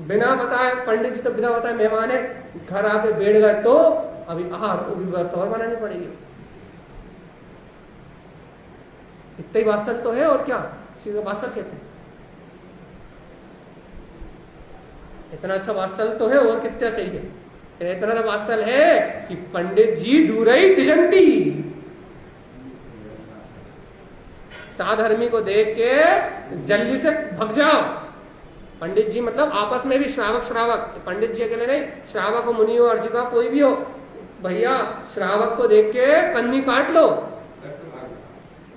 बिना बताए, पंडित जी तो बिना बताए मेहमान है, घर आके बैठ गए तो अभी आहार को भी व्यवस्था और बनानी पड़ेगी। इतना ही वात्सल तो है, और क्या इसी को वात्सल कहते हैं। इतना अच्छा वात्सल तो है, और कितना चाहिए? इतना तो वात्सल है कि पंडित जी दूर ही तिजंती, साधर्मी को देख के जल्दी से भग जाओ। पंडित जी मतलब आपस में भी श्रावक श्रावक, पंडित जी अकेले नहीं, श्रावक हो, मुनि हो, अर्जिका कोई भी हो, भैया श्रावक को देख के कन्नी काट लो।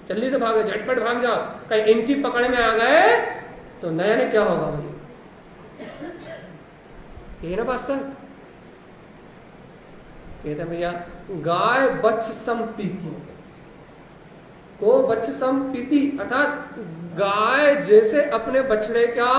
जल्दी से भागो, झटपट भाग जाओ, कहीं इनकी पकड़ में आ गए तो नया ने क्या होगा भाई? ये ना बात सर, कहते भैया गाय बच्च सम पीती, को बच्च सम पीती, अर्थात गाय जैसे अपने बछड़े का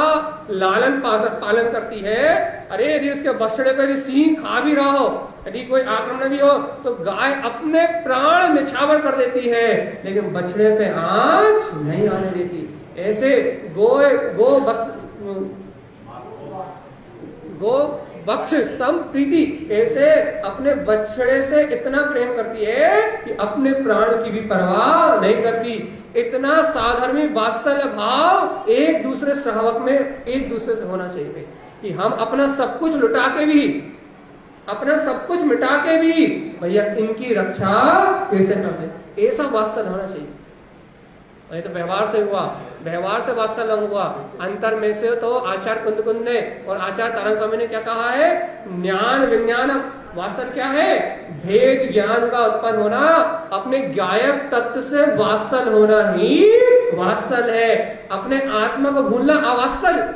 लालन पालन करती है। अरे यदि उसके बछड़े को यदि सिंह खा भी रहा हो, यदि कोई आक्रमण भी हो, तो गाय अपने प्राण निछावर कर देती है, लेकिन बछड़े पे आंच नहीं आने देती। ऐसे गो बक्ष सम प्रीति, ऐसे अपने बछड़े से इतना प्रेम करती है कि अपने प्राण की भी परवाह नहीं करती। इतना साधर्मी वात्सल्य भाव एक दूसरे श्रावक में एक दूसरे से होना चाहिए कि हम अपना सब कुछ लुटा के भी, अपना सब कुछ मिटा के भी भैया इनकी रक्षा कैसे कर दे, ऐसा वात्सल्य होना चाहिए। ये तो व्यवहार से हुआ, व्यवहार से वात्सल्य हुआ। अंतर में से तो आचार्य कुंद ने और आचार्य तारण स्वामी ने क्या कहा है? ज्ञान विज्ञान वात्सल्य क्या है? भेद ज्ञान का उत्पन्न होना, अपने गायक तत्व से वात्सल्य होना ही वात्सल्य है। अपने आत्मा को भूलना अवात्सल्य,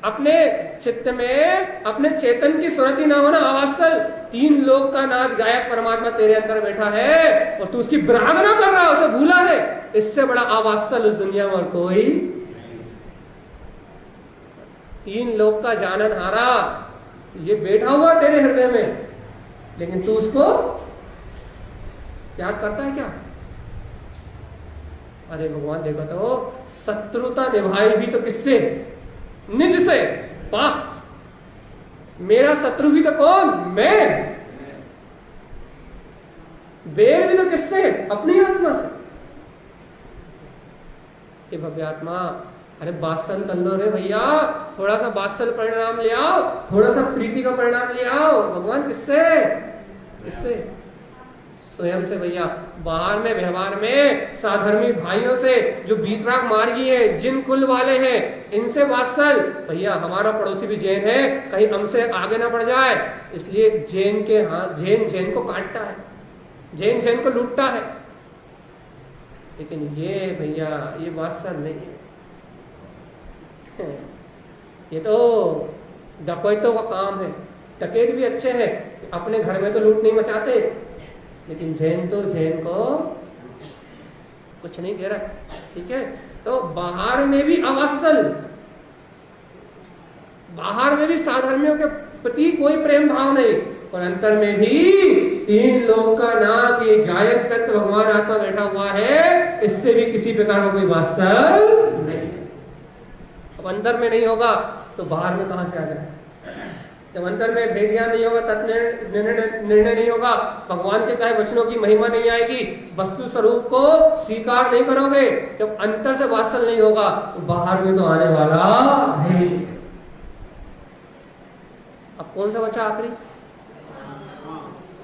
अपने चित्त में अपने चेतन की स्मृति ना होना अवात्सल्य। तीन लोक का नाथ गायक परमात्मा तेरे अंदर बैठा है और तू उसकी विराधना कर रहा है, उसे भूला है, इससे बड़ा अवात्सल्य इस दुनिया में और कोई। तीन लोक का जानन हारा ये बैठा हुआ तेरे हृदय में, लेकिन तू उसको याद करता है क्या? अरे भगवान देखो तो शत्रुता निभाई भी तो किससे? निज से। वाह, मेरा शत्रु भी तो कौन? मैं। बैर भी तो किससे? अपनी आत्मा से। ये भव्य आत्मा, अरे वात्सल्य कर लो रे भैया, थोड़ा सा वात्सल्य परिणाम ले आओ, थोड़ा सा प्रीति का परिणाम ले आओ। भगवान किससे? इससे स्वयं से भैया। बाहर में व्यवहार में साधर्मी भाइयों से, जो बीतराग मार्गी है, जिन कुल वाले हैं, इनसे वात्सल्य। भैया हमारा पड़ोसी भी जैन है, कहीं हमसे आगे ना बढ़ जाए, इसलिए जैन के हाथ, जैन को काटता है, जैन को लूटता है। लेकिन ये भैया ये वात्सल्य नहीं है, ये तो डकैतों का काम है। डकैत भी अच्छे हैं, अपने घर में तो लूट नहीं मचाते, लेकिन जैन तो जैन को कुछ नहीं दे रहा। ठीक है, तो बाहर में भी अवात्सल्य, बाहर में भी साधर्मियों के प्रति कोई प्रेम भाव नहीं, और अंतर में भी तीन लोक का नाथ ये गायक तत्व भगवान आत्मा बैठा हुआ है, इससे भी किसी प्रकार का कोई वात्सल्य नहीं। अब अंदर में नहीं होगा तो बाहर में कहां से आ जाए? जब अंतर में भेद ज्ञान नहीं होगा, तत्व निर्णय नहीं होगा, भगवान के कहे वचनों की महिमा नहीं आएगी, वस्तु स्वरूप को स्वीकार नहीं करोगे, जब अंतर से वात्सल्य नहीं होगा तो बाहर में तो आने वाला है। अब कौन सा बचा आखिरी?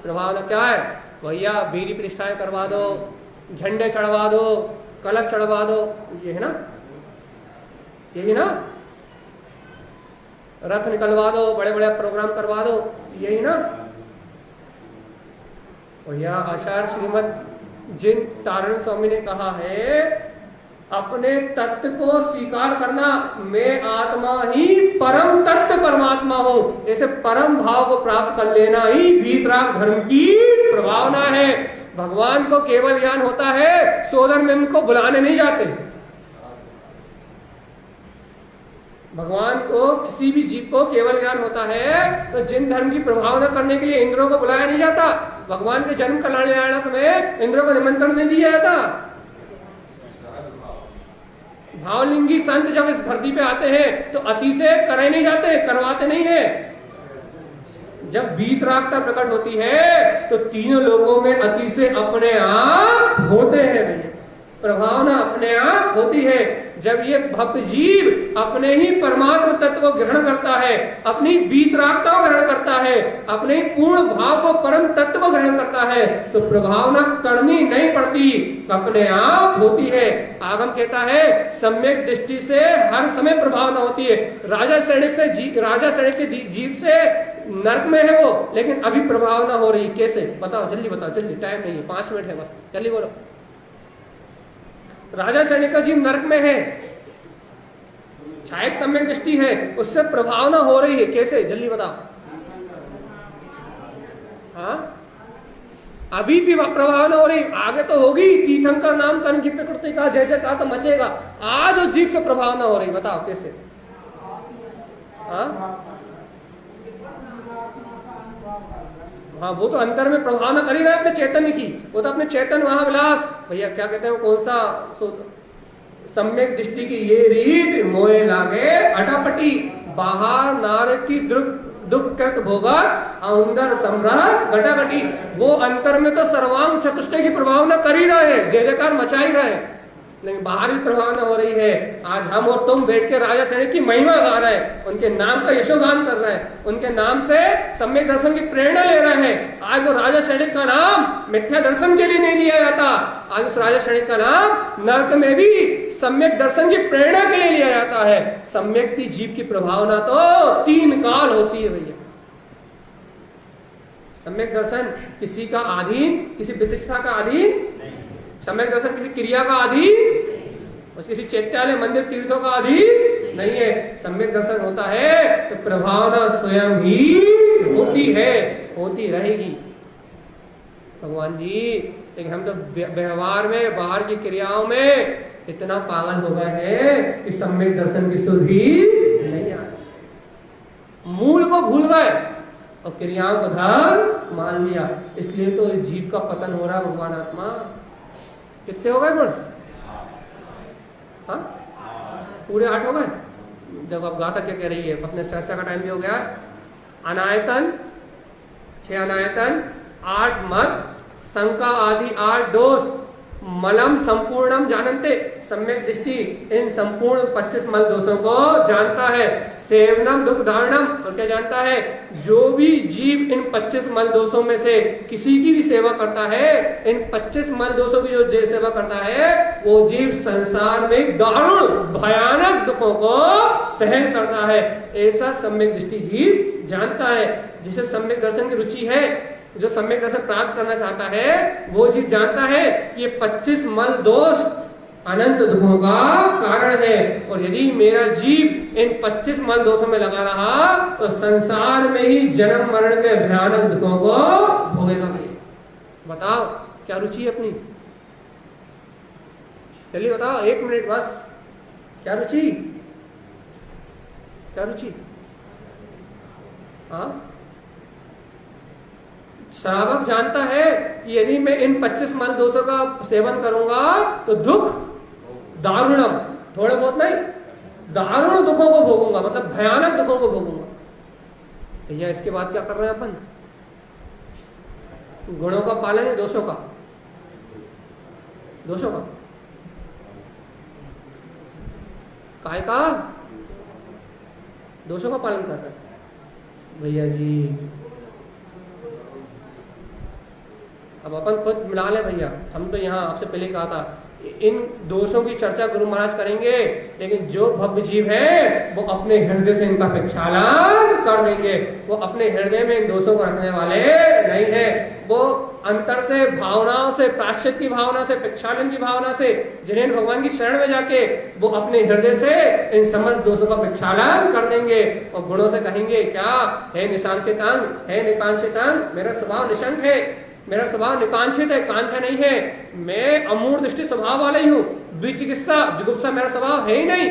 प्रभाव क्या है भैया? बीड़ी प्रतिष्ठाएं करवा दो, झंडे चढ़वा दो, कलश चढ़वा दो, ये है ना, यही ना, रथ निकलवा दो, बड़े बड़े प्रोग्राम करवा दो, यही ना। और यह आचार्य श्रीमद जिन तारण स्वामी ने कहा है, अपने तत्व को स्वीकार करना, मैं आत्मा ही परम तत्व परमात्मा हूं, ऐसे परम भाव को प्राप्त कर लेना ही वीतराग धर्म की प्रभावना है। भगवान को केवल ज्ञान होता है, सोदर में उनको बुलाने नहीं जाते। भगवान को, किसी भी जीव को केवल ज्ञान होता है तो जिन धर्म की प्रभावना करने के लिए इंद्रों को बुलाया नहीं जाता। भगवान के जन्म कल्याणक में इंद्रों को निमंत्रण नहीं दिया जाता। भावलिंगी संत जब इस धरती पे आते हैं तो अति से करे नहीं जाते, करवाते नहीं है। जब वीतरागता प्रकट होती है तो तीनों लोगों में अति से अपने आप होते हैं, प्रभावना अपने आप होती है। जब ये भक्त जीव अपने ही परमात्म तत्व को ग्रहण करता है, अपनी वीतरागता को ग्रहण करता है, अपने पूर्ण भाव को, परम तत्व को ग्रहण करता है, तो प्रभावना करनी नहीं पड़ती, अपने आप होती है। आगम कहता है सम्यक दृष्टि से हर समय प्रभावना होती है। राजा सैनिक के जीव से नरक में है वो, लेकिन अभी प्रभावना हो रही। कैसे? बताओ, जल्दी बताओ, जल्दी, टाइम नहीं है, 5 मिनट है बस, जल्दी बोलो। राजा क्षणिक का जीव नरक में है, छायक सम्यक दृष्टि है, उससे प्रभावना हो रही है। कैसे? जल्दी बताओ। हाँ, अभी भी प्रभावना हो रही, आगे तो होगी। तीर्थंकर नाम कर्म की प्रकृति का जय जयकार तो मचेगा। आज उस जीव से प्रभावना हो रही, बताओ कैसे? हाँ, वो तो अंतर में प्रभावना कर ही रहा है अपने चैतन्य की। वो तो अपने चैतन्य महाविलास, भैया क्या कहते हैं, कौन सा सम्यक दृष्टि की ये रीत मोए लागे अटापटी, बाहर नार की दुख कृत भोगत अंदर सम्राट घटाघटी। वो अंतर में तो सर्वांग चतुष्टय की प्रभावना कर ही रहे हैं, जय जयकार मचा ही रहे हैं, लेकिन बाहर भी प्रभावना हो रही है। आज हम और तुम बैठ के राजा क्षणिक की महिमा गा रहे हैं, उनके नाम का यशोगान कर रहे हैं, उनके नाम से सम्यक दर्शन की प्रेरणा ले रहे हैं। आज वो राजा क्षणिक का नाम मिथ्या दर्शन के लिए नहीं लिया जाता, आज उस राजा क्षणिक का नाम नरक में भी सम्यक दर्शन की प्रेरणा के लिए लिया जाता है। सम्यक जीव की प्रभावना तो 3 काल होती है भैया। सम्यक दर्शन किसी का अधीन, किसी प्रतिष्ठा का अधीन, सम्यक दर्शन किसी क्रिया का अधीन और किसी चैत्यालय मंदिर तीर्थों का अधीन नहीं है। सम्यक दर्शन होता है तो प्रभावना स्वयं ही होती है, होती रहेगी भगवान जी। लेकिन हम तो व्यवहार में, बाहर की क्रियाओं में इतना पागल हो गए हैं कि सम्यक दर्शन की सुध ही नहीं आ रही, मूल को भूल गए और क्रियाओं को धर्म मान लिया। इसलिए तो इस जीव का पतन हो रहा है। भगवान आत्मा कितने हो गए गुण? हाँ, पूरे 8 हो गए। जब आप गाथा क्या कह रही है, अपने चर्चा का टाइम भी हो गया। अनायतन 6 अनायतन, 8 मत, शंका आदि 8 दोष, मलम संपूर्णम जानते, सम्यक दृष्टि इन संपूर्ण 25 मल दोषों को जानता है। सेवनम दुख धारणम, और क्या जानता है? जो भी जीव इन 25 मल दोषों में से किसी की भी सेवा करता है, इन 25 मल दोषों की जो सेवा करता है, वो जीव संसार में दारुण भयानक दुखों को सहन करता है। ऐसा सम्यक दृष्टि जीव जानता है। जिसे सम्यक दर्शन की रुचि है, जो सम्यक दर्शन प्राप्त करना चाहता है, वो जीव जानता है कि ये 25 मल दोष अनंत दुखों का कारण है। और यदि मेरा जीव इन 25 मल दोषों में लगा रहा तो संसार में ही जन्म मरण के भयानक दुखों को भोगेगा। बताओ क्या रुचि है अपनी? चलिए बताओ, 1 मिनट बस। क्या रुचि? क्या रुचि? हाँ, श्रावक जानता है कि यदि मैं इन 25 मल दोषों का सेवन करूंगा तो दुख दारुणम, थोड़े बहुत नहीं, दारुण दुखों को भोगूंगा, मतलब भयानक दुखों को भोगूंगा। भैया इसके बाद क्या कर रहे हैं अपन? गुणों का पालन है, दोषों का? दोषों का काय का? दोषों का पालन कर रहे हैं भैया जी। अब अपन खुद मिला ले भैया, हम तो यहाँ आपसे पहले कहा था इन दोषों की चर्चा गुरु महाराज करेंगे, लेकिन जो भव्य जीव है वो अपने हृदय से इनका प्रक्षालन कर देंगे। वो अपने हृदय में इन दोषों को रखने वाले नहीं है। वो अंतर से, भावनाओं से, प्रायश्चित की भावना से, प्रक्षालन की भावना से, जिन्हें भगवान की शरण में जाके वो अपने हृदय से इन समस्त दोषों का प्रक्षालन कर देंगे। और गुणों से कहेंगे क्या है? निशांकितांग है, निकांक्षितांग, मेरा स्वभाव निशंक है, मेरा स्वभाव निकांक्षित है, कांक्षा नहीं है, मैं अमूढ़ दृष्टि स्वभाव वाला ही हूँ, द्विचिकित्सा जुगुप्सा मेरा स्वभाव है ही नहीं।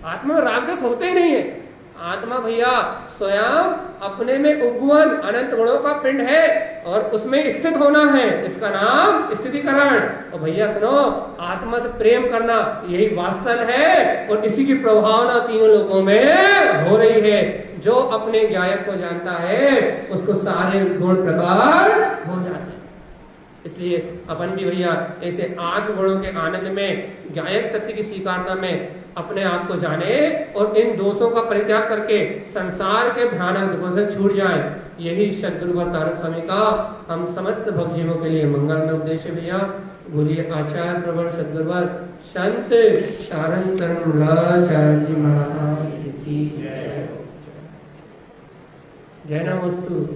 आत्मा में रागद्वेष होते ही नहीं है। आत्मा भैया स्वयं अपने में उद्गुण अनंत गुणों का पिंड है और उसमें स्थित होना है, इसका नाम स्थितिकरण। और भैया सुनो, आत्मा से प्रेम करना यही वात्सल है और इसी की प्रभावना तीनों लोगों में हो रही है। जो अपने गायक को जानता है उसको सारे गुण प्रकार हो जाते हैं। इसलिए अपन भी भैया ऐसे 8 गुणों के आनंद में, गायक तत्व की स्वीकारता में अपने आप को जाने और इन दोषों का परित्याग करके संसार के भयानक दुखों से छूट जाए। यही सद्गुरुवर तारक स्वामी का हम समस्त भक्त जीवों के लिए मंगल में उपदेश है भैया। बोलिए आचार्य प्रवर सद्गुरुवर संत शारण शरण जी महाराज की जय। जय नमस्तु।